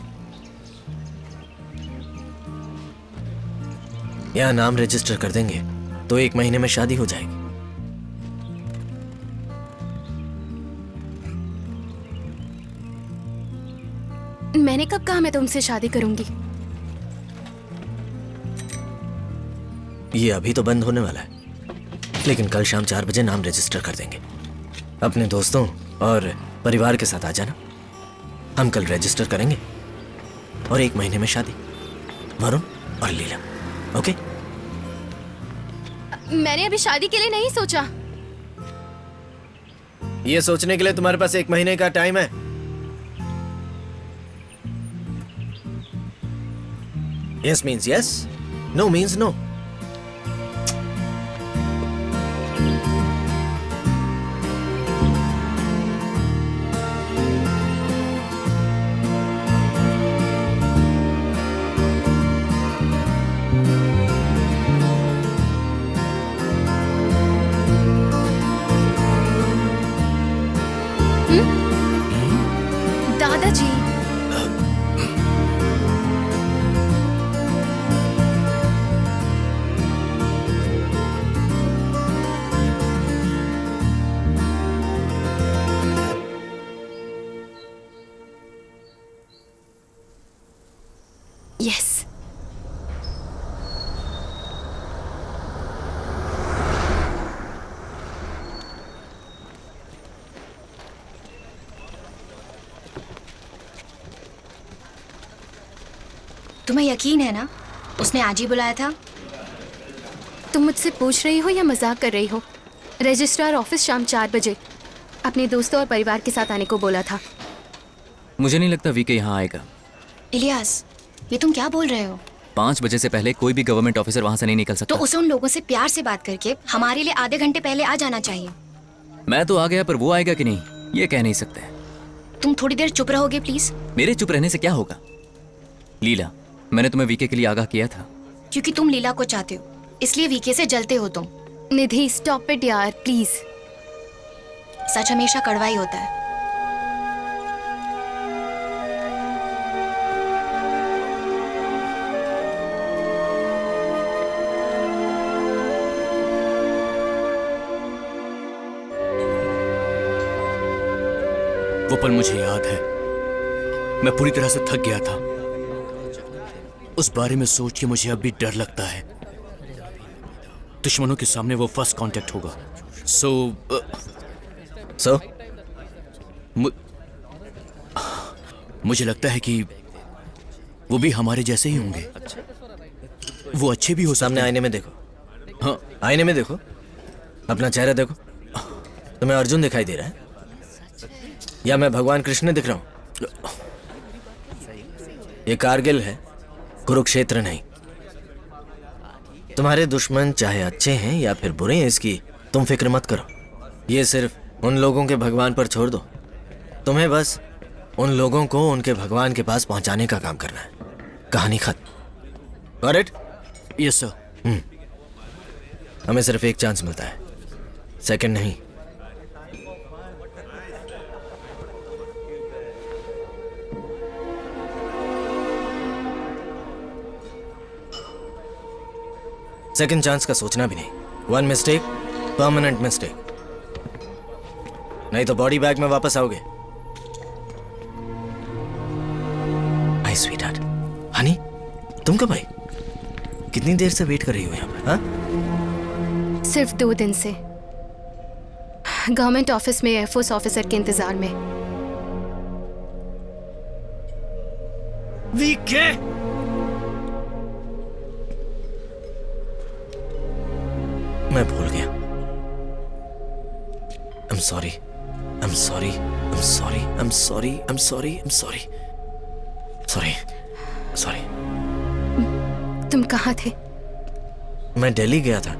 यहाँ नाम रजिस्टर कर देंगे तो 1 महीने में शादी हो जाएगी। मैंने कब कहा मैं तुमसे शादी करूंगी? ये अभी तो बंद होने वाला है, लेकिन कल शाम 4 बजे नाम रजिस्टर कर देंगे। अपने दोस्तों और परिवार के साथ आ जाना। हम कल रजिस्टर करेंगे और 1 महीने में शादी, वरुण और लीला। ओके? मैंने अभी शादी के लिए नहीं सोचा। ये सोचने के लिए तुम्हारे पास 1 महीने का टाइम है। Yes means yes, no means no. दादाजी, यस। तुम्हें यकीन है ना उसने आज ही बुलाया था? तुम मुझसे पूछ रही हो या मजाक कर रही हो? रजिस्ट्रार ऑफिस शाम 4 बजे अपने दोस्तों और परिवार के साथ आने को बोला था। मुझे नहीं लगता वीके यहाँ आएगा। इलियास, ये तुम क्या बोल रहे हो? 5 बजे से पहले कोई भी गवर्नमेंट ऑफिसर वहाँ से नहीं निकल तो सकता। उसे उन लोगों से प्यार से बात करके हमारे लिए आधे घंटे पहले आ जाना चाहिए। मैं तो आ गया, पर वो आएगा कि नहीं ये कह नहीं सकते। तुम थोड़ी देर चुप रहोगे प्लीज? मेरे चुप रहने से क्या होगा? लीला, मैंने तुम्हें वीके के लिए आगाह किया था। क्योंकि तुम लीला को चाहते हो, इसलिए वीके से जलते हो तुम। निधि स्टॉप इट यार प्लीज। सच हमेशा कड़वा ही होता है। वो पल मुझे याद है, मैं पूरी तरह से थक गया था। उस बारे में सोच के मुझे अब भी डर लगता है। दुश्मनों के सामने वो फर्स्ट कांटेक्ट होगा। सो मुझे लगता है कि वो भी हमारे जैसे ही होंगे। वो अच्छे भी हो सकते हैं। सामने आईने में देखो। हाँ, आईने में देखो, अपना चेहरा देखो। तुम्हें अर्जुन दिखाई दे रहा है या मैं भगवान कृष्ण दिख रहा हूं? ये कारगिल है, कुरुक्षेत्र नहीं। तुम्हारे दुश्मन चाहे अच्छे हैं या फिर बुरे हैं, इसकी तुम फिक्र मत करो। ये सिर्फ उन लोगों के भगवान पर छोड़ दो। तुम्हें बस उन लोगों को उनके भगवान के पास पहुंचाने का काम करना है। कहानी खत्म। Got it? Yes sir. हमें सिर्फ एक चांस मिलता है, सेकंड नहीं। सेकंड चांस का सोचना भी नहीं। One mistake, permanent mistake. नहीं तो बॉडी बैग में वापस आओगे। आई स्वीटहार्ट। हनी, तुम कब आई? कितनी देर से वेट कर रही हो यहाँ पर? हाँ? सिर्फ 2 दिन से गवर्नमेंट ऑफिस में एयरफोर्स ऑफिसर के इंतजार में। वीके, मैं भूल गया। I'm sorry. I'm sorry. I'm sorry. I'm sorry. I'm sorry. I'm sorry. Sorry. Sorry. तुम कहाँ थे? मैं दिल्ली गया था।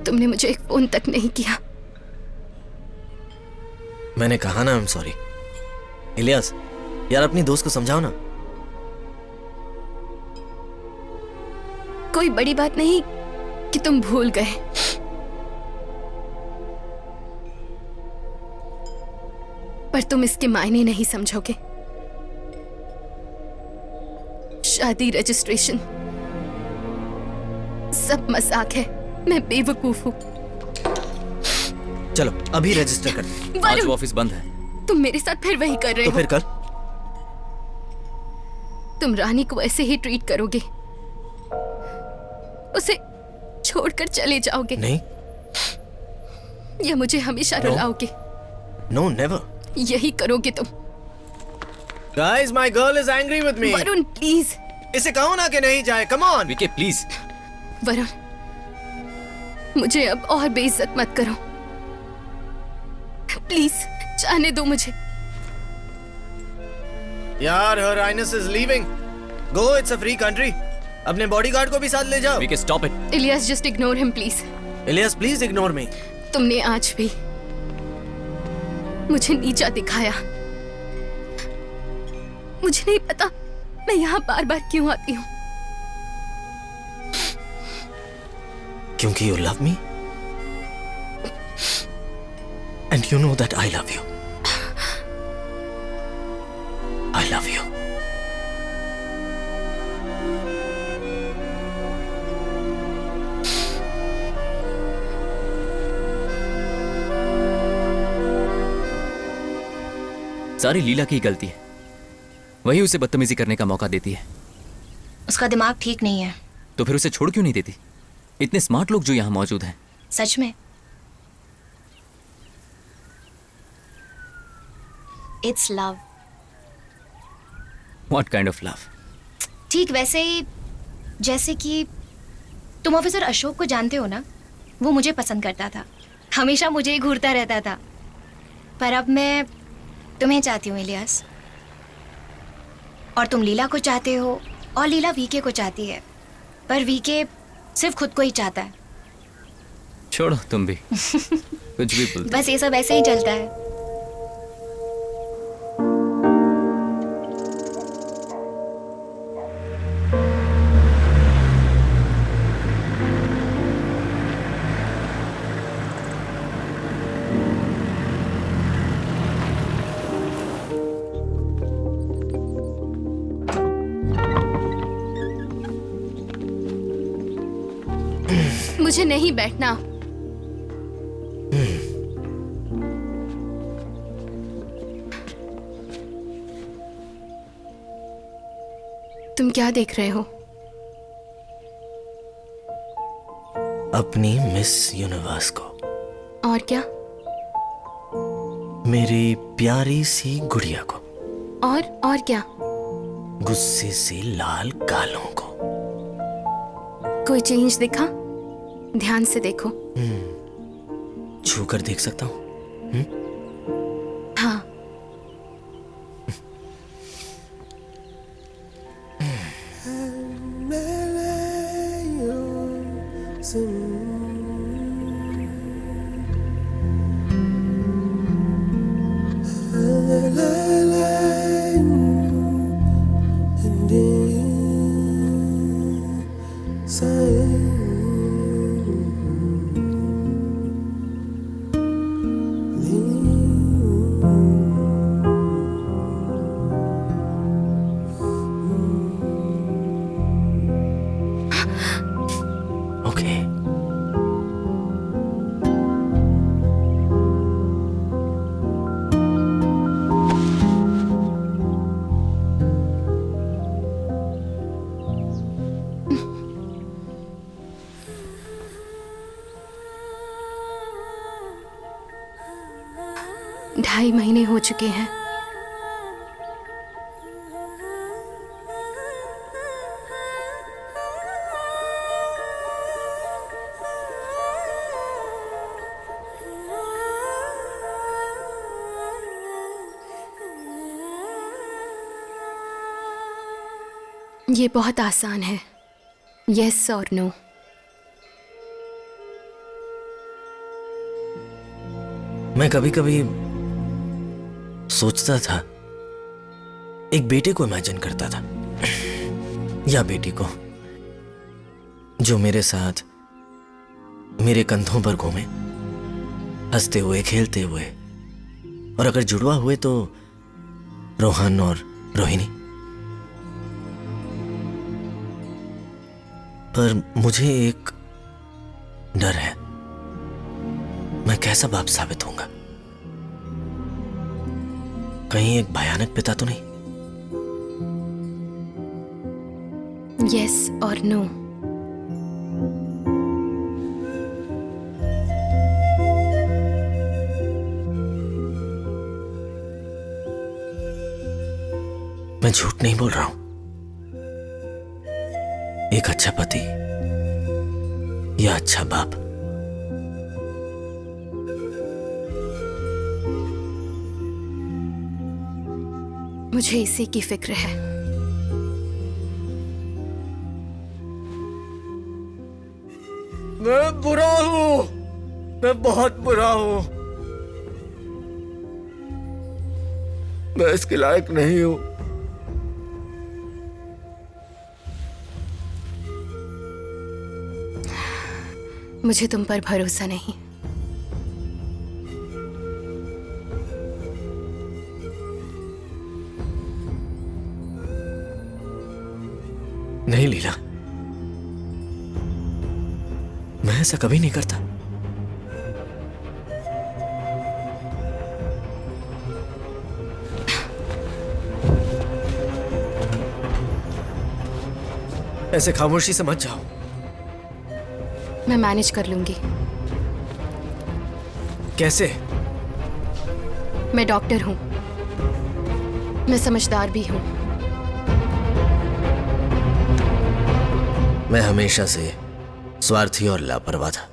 तुमने मुझे एक फोन तक नहीं किया। मैंने कहा ना I'm sorry. इलियास, यार अपनी दोस्त को समझाओ ना। कोई बड़ी बात नहीं कि तुम भूल गए। पर तुम इसके मायने नहीं समझोगे। शादी, रजिस्ट्रेशन सब मजाक है। मैं बेवकूफ हूँ। चलो अभी रजिस्टर कर दे। आज वो ऑफिस बंद है। तुम मेरे साथ फिर वही कर रहे हो। तो फिर कल? तुम रानी को ऐसे ही ट्रीट करोगे, उसे छोड़कर चले जाओगे? नहीं। या मुझे हमेशा रुलाओगे? No, never. यही करोगे तुम। Guys, my girl is angry with me. Varun please. इसे कहो ना कि नहीं जाए। Come on. VK please. Varun, मुझे अब और बेइज्जत मत करो प्लीज। जाने दो मुझे। यार, her highness is leaving. Go, it's a free country. अपने बॉडीगार्ड को भी साथ ले जाओ। VK stop it. Ilyas, just ignore him please. Ilyas, please ignore me. तुमने आज भी मुझे नीचा दिखाया। मुझे नहीं पता मैं यहाँ बार बार क्यों आती हूँ। क्योंकि you love me and you know that I love you. I love you. सारी लीला की गलती है। वही उसे बदतमीजी करने का मौका देती है। उसका दिमाग ठीक नहीं है। तो फिर उसे छोड़ क्यों नहीं देती? इतने स्मार्ट लोग जो यहाँ मौजूद हैं। सच में। It's love. What kind of love? ठीक वैसे ही जैसे कि तुम ऑफिसर अशोक को जानते हो ना, वो मुझे पसंद करता था, हमेशा मुझे ही घूरता रहता था। पर अब मैं तुम्हें चाहती हूँ इलियास, और तुम लीला को चाहते हो, और लीला वीके को चाहती है, पर वीके सिर्फ खुद को ही चाहता है। छोड़ो तुम भी कुछ भी बोलते। बस ये सब ऐसे ही चलता है। मुझे नहीं बैठना। तुम क्या देख रहे हो? अपनी मिस यूनिवर्स को। और क्या? मेरी प्यारी सी गुड़िया को। और क्या? गुस्से से लाल गालों को। कोई चेंज दिखा? ध्यान से देखो। छू कर देख सकता हूँ? हाँ। ढाई महीने हो चुके हैं। ये बहुत आसान है, यस और नो। मैं कभी कभी सोचता था, एक बेटे को इमेजिन करता था, या बेटी को, जो मेरे साथ मेरे कंधों पर घूमे, हंसते हुए खेलते हुए, और अगर जुड़वा हुए तो रोहन और रोहिणी। पर मुझे एक डर है, मैं कैसा बाप साबित होऊंगा? कहीं एक भयानक पिता तो नहीं? यस और नो। मैं झूठ नहीं बोल रहा हूं। एक अच्छा पति या अच्छा बाप। मुझे इसी की फिक्र है। मैं बुरा हूं, मैं बहुत बुरा हूं, मैं इसके लायक नहीं हूं। मुझे तुम पर भरोसा नहीं। नहीं लीला, मैं ऐसा कभी नहीं करता। ऐसे खामोशी से मत जाओ। मैं मैनेज कर लूंगी। कैसे? मैं डॉक्टर हूं, मैं समझदार भी हूं। मैं हमेशा से स्वार्थी और लापरवाह था।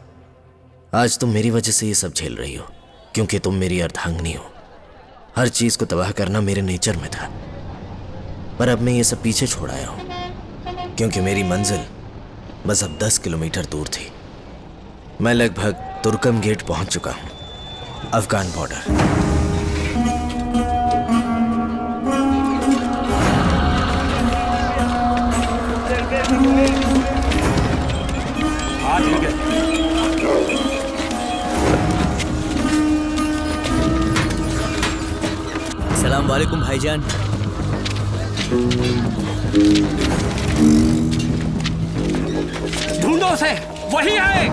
आज तुम मेरी वजह से ये सब झेल रही हो, क्योंकि तुम मेरी अर्धांगिनी हो। हर चीज को तबाह करना मेरे नेचर में था, पर अब मैं ये सब पीछे छोड़ आया हूं, क्योंकि मेरी मंजिल बस अब 10 किलोमीटर दूर थी। मैं लगभग तुर्कम गेट पहुंच चुका हूं, अफगान बॉर्डर। ठीक है। सलाम वालेकुम भाईजान। ढूंढो उसे, वही है।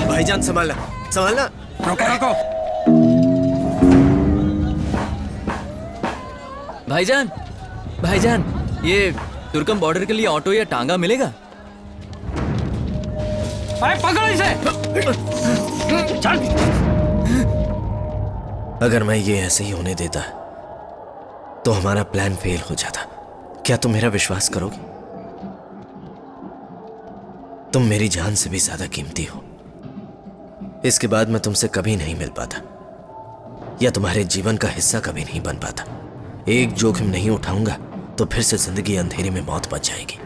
भाईजान संभालना, संभालना। रोको रोको। भाईजान, भाईजान, ये तुर्कम बॉर्डर के लिए ऑटो या टांगा मिलेगा? अरे पकड़ो इसे। चल। अगर मैं ये ऐसे ही होने देता तो हमारा प्लान फेल हो जाता। क्या तुम मेरा विश्वास करोगे? तुम मेरी जान से भी ज्यादा कीमती हो। इसके बाद मैं तुमसे कभी नहीं मिल पाता, या तुम्हारे जीवन का हिस्सा कभी नहीं बन पाता। एक जोखिम नहीं उठाऊंगा तो फिर से जिंदगी अंधेरे में मौत बच जाएगी।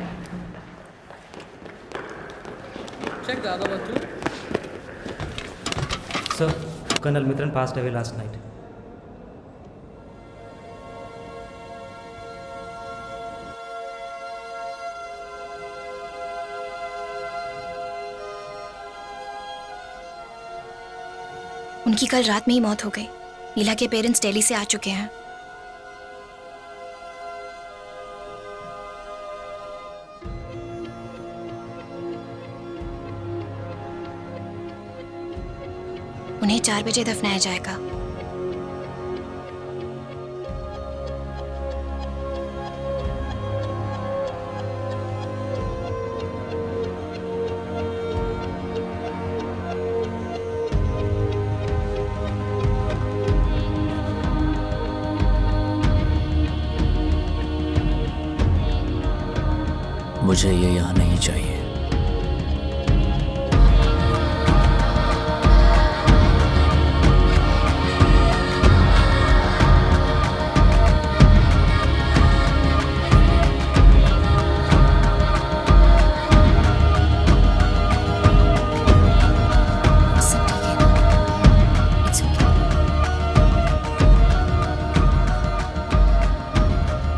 Sir, Colonel Mitran passed away last night. उनकी कल रात में ही मौत हो गई। लीला के पेरेंट्स दिल्ली से आ चुके हैं। उन्हें 4 बजे दफनाया जाएगा। मुझे ये यहाँ नहीं चाहिए।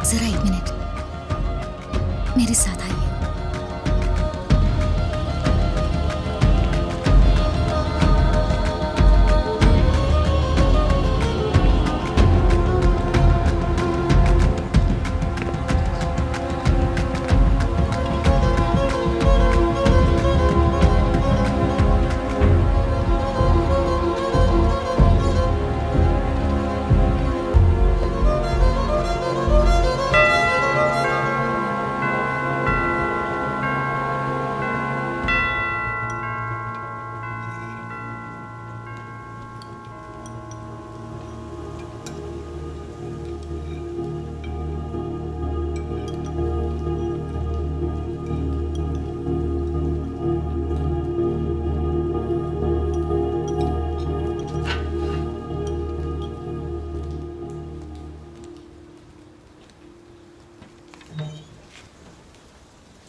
जरा 1 मिनट मेरे साथ आइए।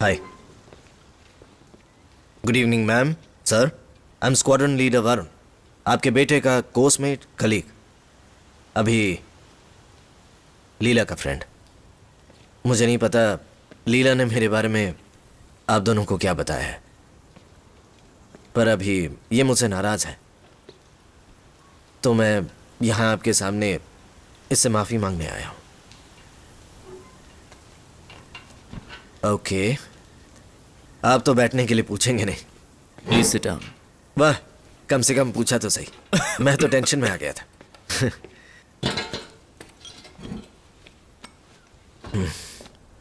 Hi, good evening ma'am, sir. I am squadron leader Varun, आपके बेटे का कोर्समेट, कलीग, अभी लीला का फ्रेंड। मुझे नहीं पता लीला ने मेरे बारे में आप दोनों को क्या बताया है, पर अभी ये मुझसे नाराज है, तो मैं यहाँ आपके सामने इससे माफ़ी मांगने आया हूँ। ओके, आप तो बैठने के लिए पूछेंगे नहीं। Please sit down. वाह, कम से कम पूछा तो सही। मैं तो टेंशन में आ गया था।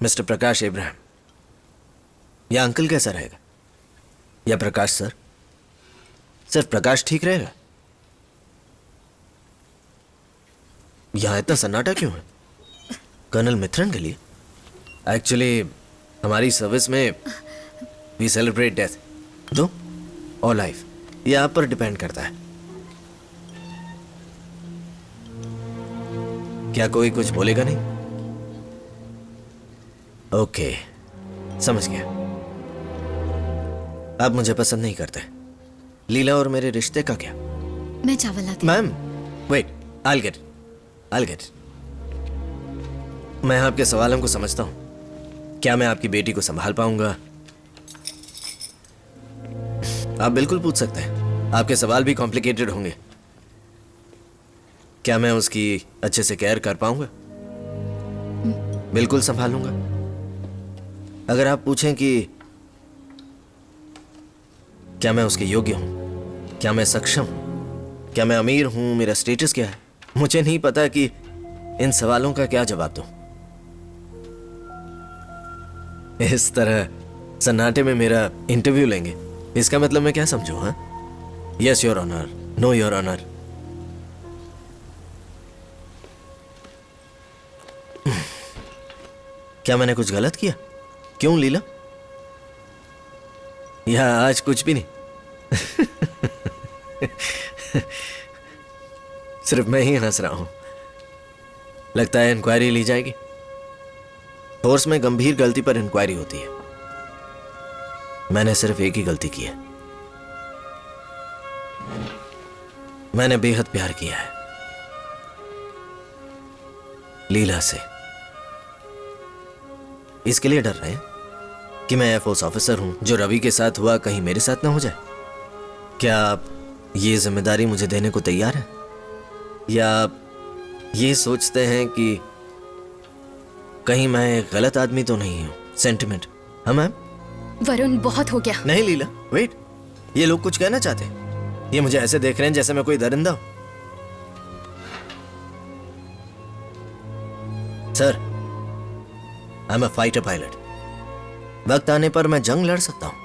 मिस्टर प्रकाश इब्राहिम, यह अंकल कैसा रहेगा? या प्रकाश सर? सिर्फ प्रकाश ठीक रहेगा? यहां इतना सन्नाटा क्यों है? कर्नल मिथुन के लिए? एक्चुअली हमारी सर्विस में वी सेलिब्रेट डेथ दो और लाइफ, ये आप पर डिपेंड करता है। क्या कोई कुछ बोलेगा नहीं? ओके, समझ गया। आप मुझे पसंद नहीं करते। लीला और मेरे रिश्ते का क्या? मैं चावल लाती। Ma'am wait, I'll get it। मैं आपके सवालों को समझता हूं। क्या मैं आपकी बेटी को संभाल पाऊंगा? आप बिल्कुल पूछ सकते हैं। आपके सवाल भी कॉम्प्लिकेटेड होंगे। क्या मैं उसकी अच्छे से केयर कर पाऊंगा? बिल्कुल संभाल लूंगा। अगर आप पूछें कि क्या मैं उसके योग्य हूं, क्या मैं सक्षम हूं, क्या मैं अमीर हूं, मेरा स्टेटस क्या है, मुझे नहीं पता कि इन सवालों का क्या जवाब दूं। इस तरह सन्नाटे में मेरा इंटरव्यू लेंगे, इसका मतलब मैं क्या समझूं? हाँ, yes your honour, no your honour. क्या मैंने कुछ गलत किया? क्यों लीला? या आज कुछ भी नहीं? सिर्फ मैं ही हंस रहा हूं। लगता है इंक्वायरी ली जाएगी। फोर्स में गंभीर गलती पर इंक्वायरी होती है। मैंने सिर्फ एक ही गलती की है। मैंने बेहद प्यार किया है लीला से। इसके लिए डर रहे हैं कि मैं एयरफोर्स ऑफिसर हूं, जो रवि के साथ हुआ कहीं मेरे साथ ना हो जाए। क्या आप ये जिम्मेदारी मुझे देने को तैयार हैं, या आप ये सोचते हैं कि कहीं मैं एक गलत आदमी तो नहीं हूं? सेंटिमेंट, हाँ मैम? वरुण, बहुत हो गया। नहीं लीला, वेट, ये लोग कुछ कहना चाहते हैं। ये मुझे ऐसे देख रहे हैं जैसे मैं कोई दरिंदा हूं। Sir, I am a fighter pilot. वक्त आने पर मैं जंग लड़ सकता हूं,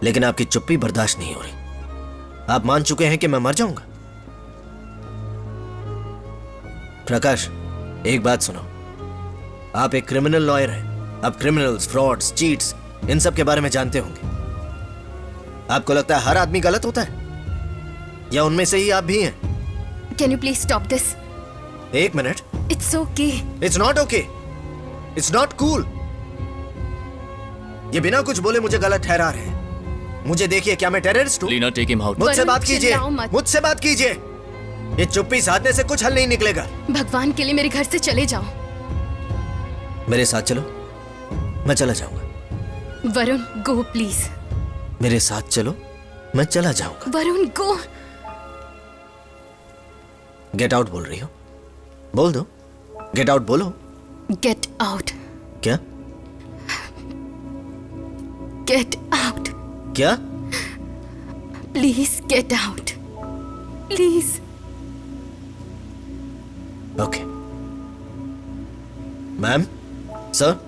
लेकिन आपकी चुप्पी बर्दाश्त नहीं हो रही। आप मान चुके हैं कि मैं मर जाऊंगा। प्रकाश, एक बात सुनो। आप एक क्रिमिनल लॉयर हैं। आप क्रिमिनल्स, फ्रॉड्स, चीट्स, इन सब के बारे में जानते होंगे। आपको लगता है हर आदमी गलत होता है, या उनमें से ही आप भी हैं? Can you please stop this? एक minute. It's okay. It's not okay. It's not cool. ये बिना कुछ बोले मुझे गलत ठहरा रहे हैं। मुझे देखिए, क्या मैं टेररिस्ट हूं? Leena, take him out. मुझसे बात कीजिए, मुझसे बात कीजिए। ये चुप्पी साधने से कुछ हल नहीं निकलेगा। भगवान के लिए मेरे घर से चले जाओ। मेरे साथ चलो, मैं चला जाऊंगा। Varun, go please. मेरे साथ चलो, मैं चला जाऊंगा। वरुण, गो। गेट आउट बोल रही हो? बोल दो, गेट आउट बोलो। Get out. क्या? Get out. क्या? Please get out, please. Okay ma'am, sir.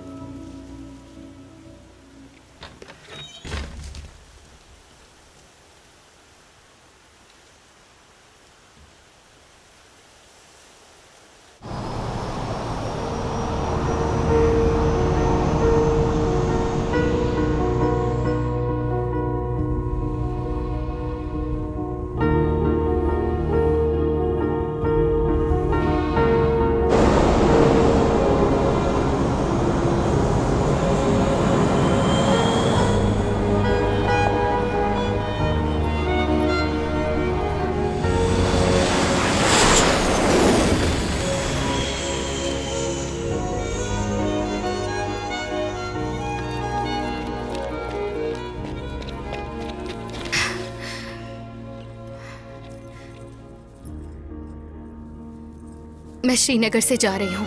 मैं श्रीनगर से जा रही हूँ।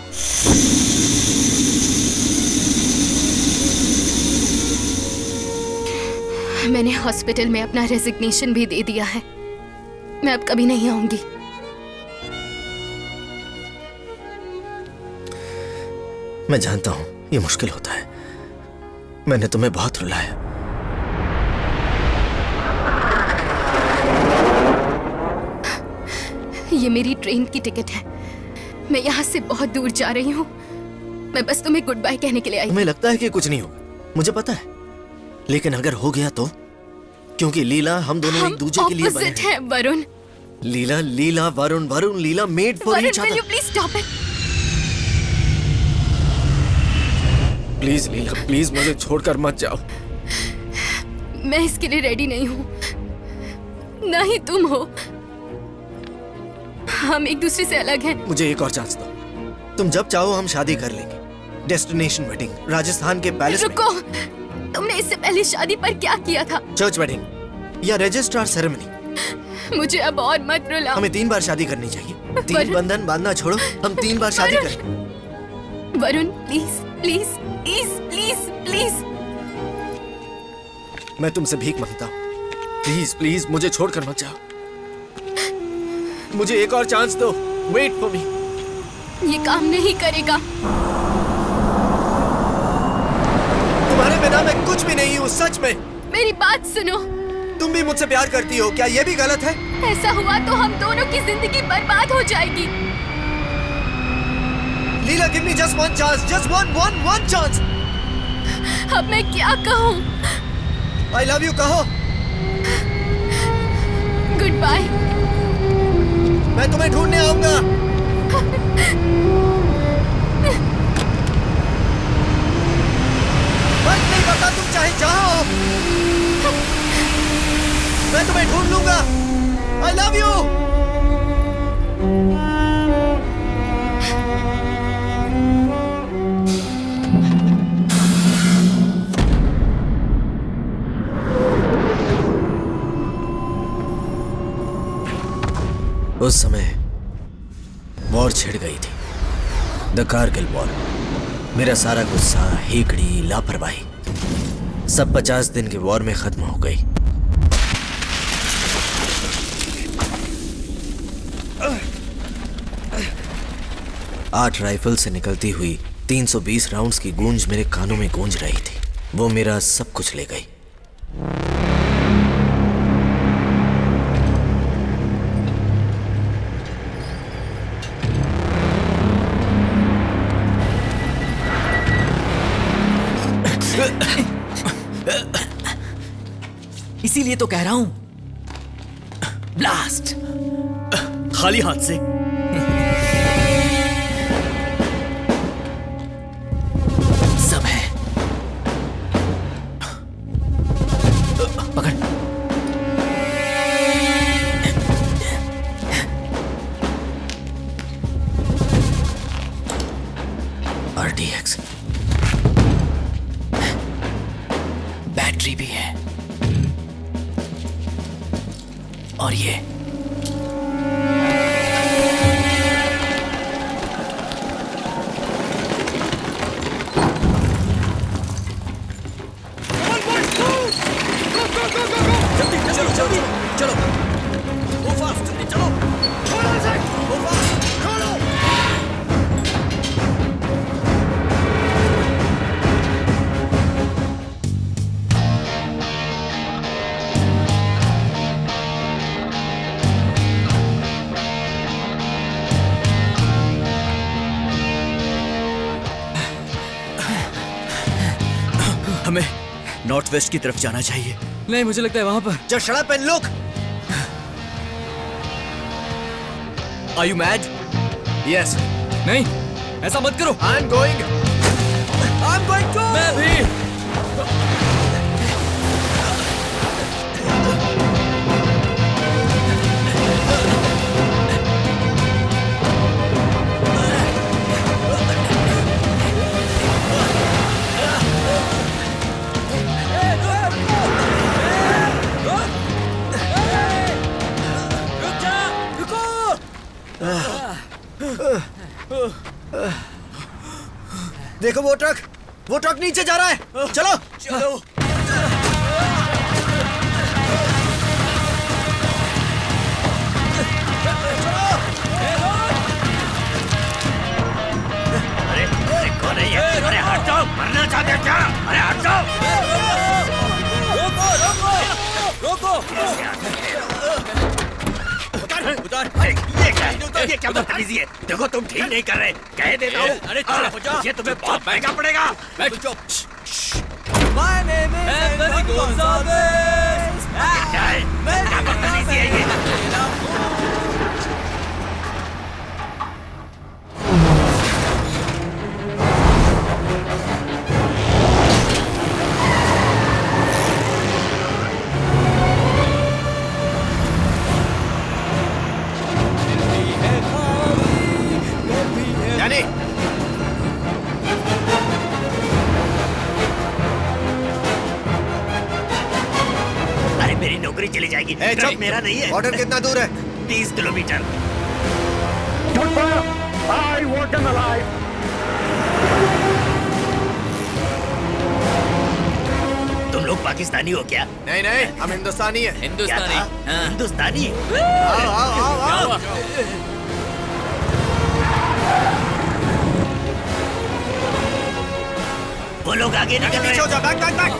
मैंने हॉस्पिटल में अपना रेजिग्नेशन भी दे दिया है। मैं अब कभी नहीं आऊंगी। मैं जानता हूं ये मुश्किल होता है। मैंने तुम्हें बहुत रुलाया, ये मेरी ट्रेन की टिकट है। मैं यहाँ से बहुत दूर जा रही हूँ। मैं बस तुम्हें गुड बाय कहने के लिए आई। तुम्हें लगता है कि कुछ नहीं होगा, मुझे पता है, लेकिन अगर हो गया तो? क्योंकि लीला, हम दोनों एक दूसरे के लिए बने ऑपोजिट हैं Varun. Leela, Leela, Varun, Varun, Leela, made for each Varun, will you other. please stop it? Please Leela, please मुझे छोड़कर मत जाओ। मैं इसके लिए रेडी नहीं हूँ, ना ही तुम हो। हम एक दूसरे से अलग हैं। मुझे एक और चांस दो। तुम जब चाहो हम शादी कर लेंगे। डेस्टिनेशन वेडिंग, राजस्थान के पैलेस में। रुको, तुमने इससे पहले शादी पर क्या किया था? चर्च वेडिंग या रजिस्ट्रार सेरेमनी। मुझे अब और मत रुलाओ। हमें 3 बार शादी करनी चाहिए। 3 बंधन बांधना छोड़ो, हम 3 बार शादी करें। Varun, please please please please please. मैं तुमसे भीख मांगता हूँ, प्लीज प्लीज मुझे छोड़कर मत जाओ। मुझे एक और चांस दो। Wait for me. ये काम नहीं करेगा। तुम्हारे बिना मैं कुछ भी नहीं हूँ, सच में। मेरी बात सुनो। तुम भी मुझसे प्यार करती हो, क्या ये भी गलत है? ऐसा हुआ तो हम दोनों की जिंदगी बर्बाद हो जाएगी। लीला, give me just one chance, just one chance. अब मैं क्या कहूँ? I love you कहो। Goodbye. मैं तुम्हें ढूंढने आऊंगा। वक्त नहीं पता, तुम चाहे जाओ, मैं तुम्हें ढूंढ लूंगा। I love you. उस समय वॉर छिड़ गई थी, द कारगिल वॉर। मेरा सारा गुस्सा, हेकड़ी, लापरवाही सब 50 दिन के वॉर में खत्म हो गई। आठ राइफल से निकलती हुई 320 राउंड्स की गूंज मेरे कानों में गूंज रही थी। वो मेरा सब कुछ ले गई। इसीलिए तो कह रहा हूं, ब्लास्ट। खाली हाथ से सब है। पकड़। RTX बैटरी भी है, और ये चलो गो फास्ट, चलो गो फास्ट, चलो। हमें नॉर्थ वेस्ट की तरफ जाना चाहिए। नहीं, मुझे लगता है वहां पर। Just shut up and look. Are you mad? Yes. नहीं, ऐसा मत करो। I'm going to. मैं भी। देखो वो ट्रक नीचे जा रहा है। चलो चलो। अरे कौन है ये? अरे हट जाओ, मरना चाहते हो क्या? अरे हट जाओ। रोको। उतार। अरे ये क्या है? ये क्या बदतमीजी है? देखो तुम ठीक नहीं कर रहे, कह देता हूँ। अरे चुप हो जा। ये तुम्हें बहुत महंगा पड़ेगा। बैठ चुप। My name is Anthony Gonzalez. क्या है? क्या बदतमीजी है ये? यानी अरे मेरी नौकरी चली जाएगी। ट्रक मेरा नहीं है। ऑर्डर कितना दूर है? 30 kilometre. I want them alive. तुम लोग पाकिस्तानी हो क्या? नहीं नहीं, हम हिंदुस्तानी है। हिंदुस्तानी। क्या था? हिंदुस्तानी? आओ आओ आओ आओ। वो लोग आगे निकल रहे पीछे हो जा, बैक बैक बैक।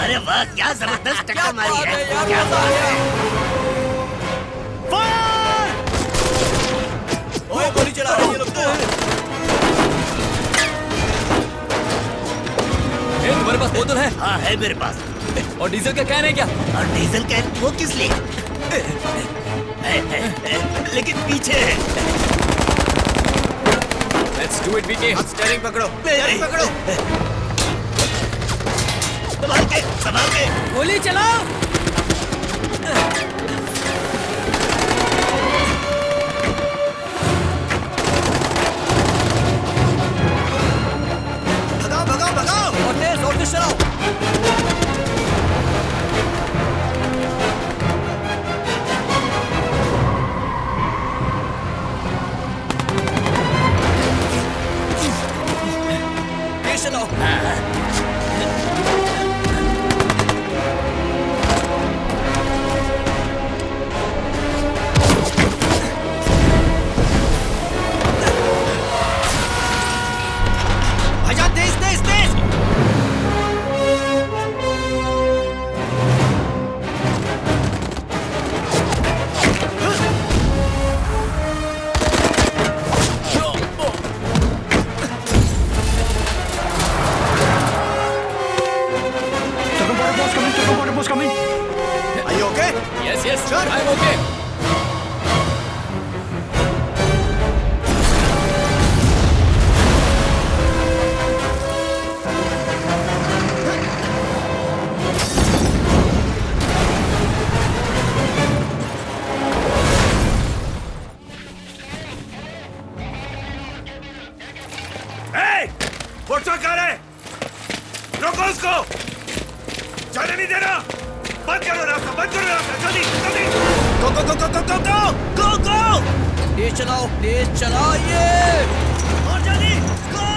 अरे वाह, क्या जबरदस्त टक्कर मारी है। क्या बात है। ओए गोली चला रहे हैं ये लोग तो। तुम्हारे पास बोतल है? हाँ है मेरे पास। और डीजल का कैन है क्या? और डीजल कैन वो किस लिए? लेकिन पीछे है। Let's do it, VK. अब स्टीयरिंग पकड़ो, स्टीयरिंग पकड़ो। संभाल के गोली चलाओ। भगाओ भगाओ भगाओ। और तेज चलाओ। तेज चलाओ। भाईजान तेज तेज तेज। Are you okay? Yes, yes. Sure. I'm okay. मोर्चा कहाँ है? रोको उसको, जाने नहीं देना। बंद करो रास्ता, बंद करो रास्ता, जल्दी जल्दी। गो गो गो गो गो गो गो गो गो। तेज चलाइए। और जल्दी गो।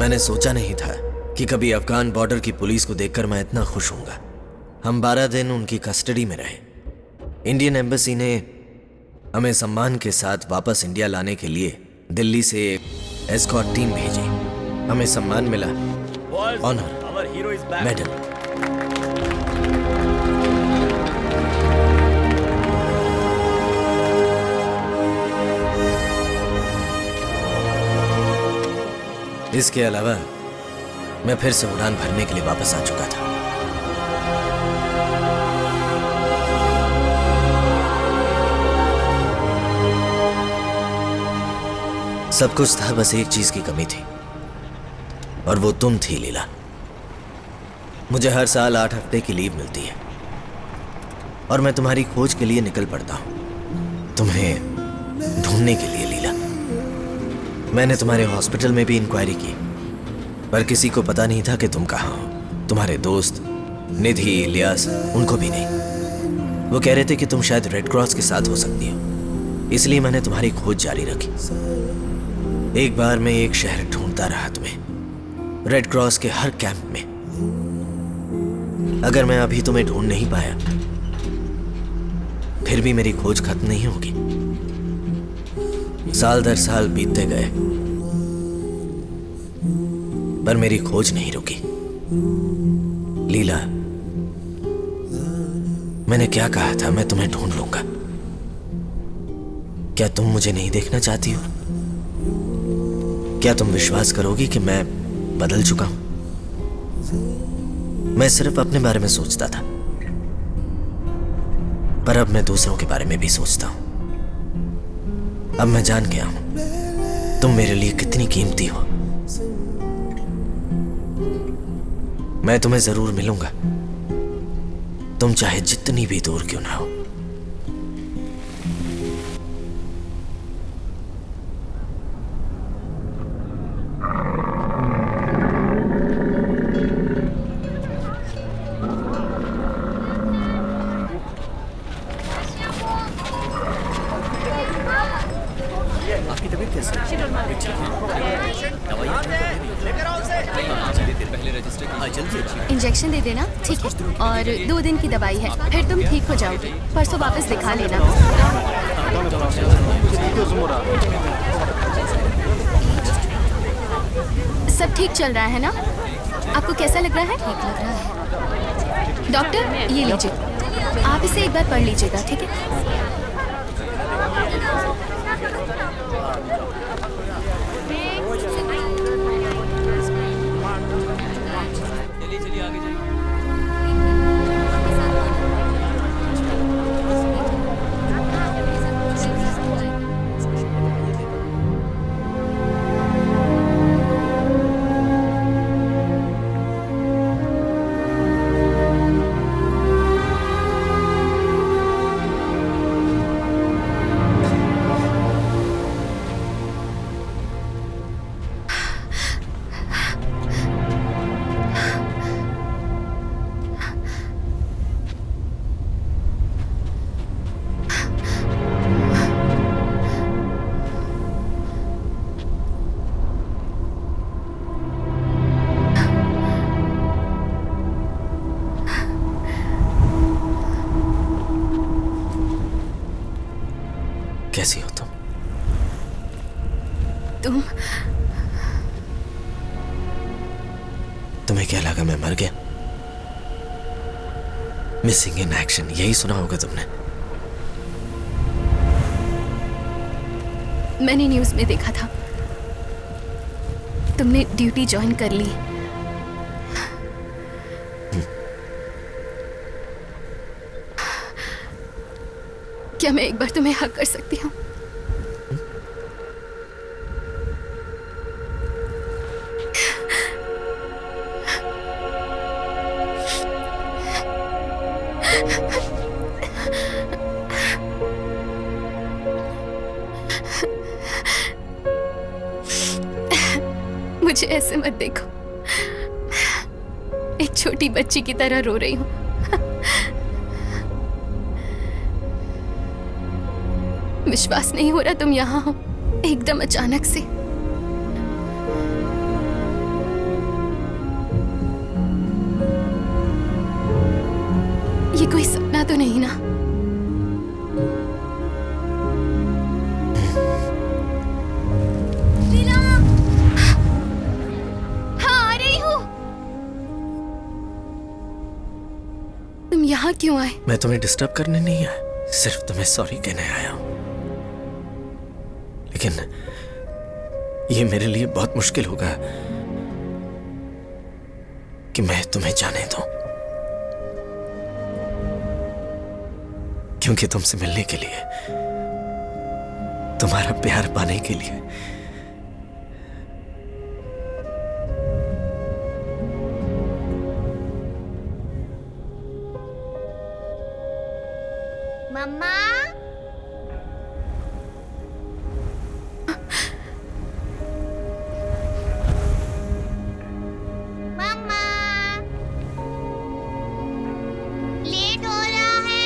मैंने सोचा नहीं था कि कभी अफगान बॉर्डर की पुलिस को देखकर मैं इतना खुश होऊंगा। हम 12 दिन उनकी कस्टडी में रहे। इंडियन एम्बेसी ने हमें सम्मान के साथ वापस इंडिया लाने के लिए दिल्ली से एक एस्कॉर्ट टीम भेजी। हमें सम्मान मिला, ऑनर, मेडल। इसके अलावा मैं फिर से उड़ान भरने के लिए वापस आ चुका था। सब कुछ था, बस एक चीज की कमी थी और वो तुम थी लीला। मुझे हर साल 8 हफ्ते की लीव मिलती है और मैं तुम्हारी खोज के लिए निकल पड़ता हूं, तुम्हें ढूंढने के लिए लीला। मैंने तुम्हारे हॉस्पिटल में भी इंक्वायरी की, पर किसी को पता नहीं था कि तुम कहाँ हो। तुम्हारे दोस्त निधि, इलियास, उनको भी नहीं। वो कह रहे थे कि तुम शायद रेड क्रॉस के साथ हो सकती हो, इसलिए मैंने तुम्हारी खोज जारी रखी। एक बार मैं एक शहर ढूंढता रहा तुम्हें, रेड क्रॉस के हर कैंप में। अगर मैं अभी तुम्हें ढूंढ नहीं पाया, फिर भी मेरी खोज खत्म नहीं होगी। साल दर साल बीतते गए, पर मेरी खोज नहीं रुकी। लीला, मैंने क्या कहा था, मैं तुम्हें ढूंढ लूंगा। क्या तुम मुझे नहीं देखना चाहती हो? क्या तुम विश्वास करोगी कि मैं बदल चुका हूं? मैं सिर्फ अपने बारे में सोचता था, पर अब मैं दूसरों के बारे में भी सोचता हूं। अब मैं जान गया हूं तुम मेरे लिए कितनी कीमती हो। मैं तुम्हें जरूर मिलूंगा, तुम चाहे जितनी भी दूर क्यों ना हो। इंजेक्शन दे देना, ठीक है? और 2 दिन की दवाई है, फिर तुम ठीक हो जाओगे। परसों वापस दिखा लेना। सब ठीक चल रहा है ना? आपको कैसा लग रहा है? ठीक लग रहा है। डॉक्टर, ये लीजिए, आप इसे एक बार पढ़ लीजिएगा, ठीक है? कैसी हो तुम? तुम्हें क्या लगा मैं मर गया? मिसिंग इन एक्शन, यही सुना होगा तुमने। मैंने न्यूज़ में देखा था, तुमने ड्यूटी ज्वाइन कर ली। क्या मैं एक बार तुम्हें हक कर सकती हूँ? मुझे ऐसे मत देखो, एक छोटी बच्ची की तरह रो रही हूँ। विश्वास नहीं हो रहा तुम यहाँ हो, एकदम अचानक से। ये कोई सपना तो नहीं ना? हाँ, आ रही हूँ। तुम यहाँ क्यों आए? मैं तुम्हें डिस्टर्ब करने नहीं आया, सिर्फ तुम्हें सॉरी कहने आया हूं। लेकिन ये मेरे लिए बहुत मुश्किल होगा कि मैं तुम्हें जाने दूं, क्योंकि तुमसे मिलने के लिए, तुम्हारा प्यार पाने के लिए मम्मा, मम्मा, लेट हो रहा है।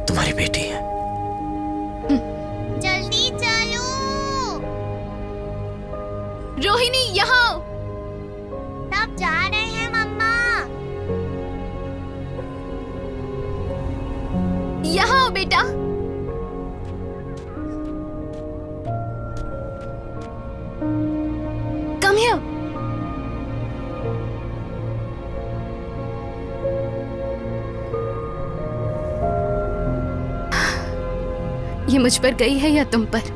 तुम्हारी बेटी है। जल्दी चलो। रोहिणी, यहाँ आओ। तब जा रहे हैं मम्मा। यहाँ आओ बेटा। Come here. ये मुझ पर गई है या तुम पर?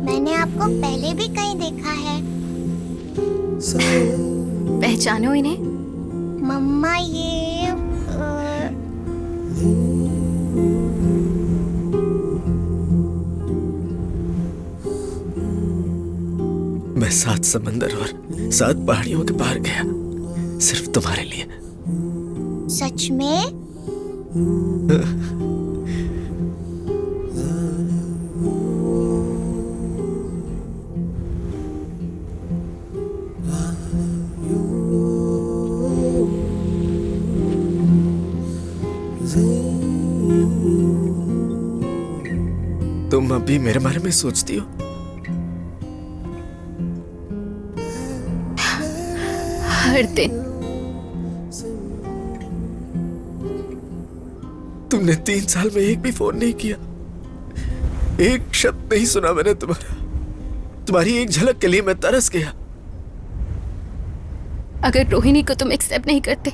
मैंने आपको पहले भी कहीं देखा है। पहचानो इन्हें? मम्मा, ये मैं 7 समंदर और 7 पहाड़ियों के पार गया, सिर्फ तुम्हारे लिए। सच में? तुम अभी मेरे बारे में सोचती हो? हर दिन। तुमने 3 साल में एक भी फोन नहीं किया, एक शब्द नहीं सुना मैंने तुम्हारा। तुम्हारी एक झलक के लिए मैं तरस गया। अगर रोहिणी को तुम एक्सेप्ट नहीं करते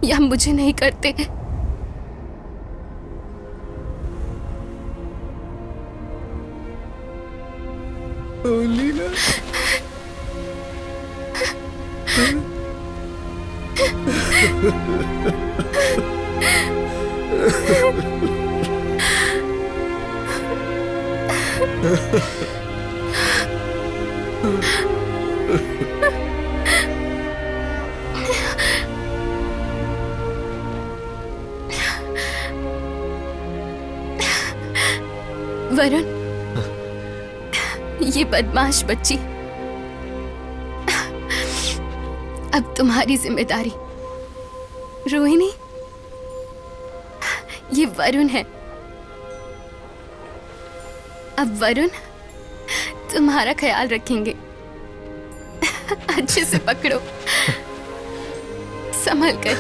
या मुझे नहीं करते, लीला, वरुण, ये बदमाश बच्ची अब तुम्हारी जिम्मेदारी। रोहिणी, ये वरुण है। अब वरुण तुम्हारा ख्याल रखेंगे। अच्छे से पकड़ो, संभल कर।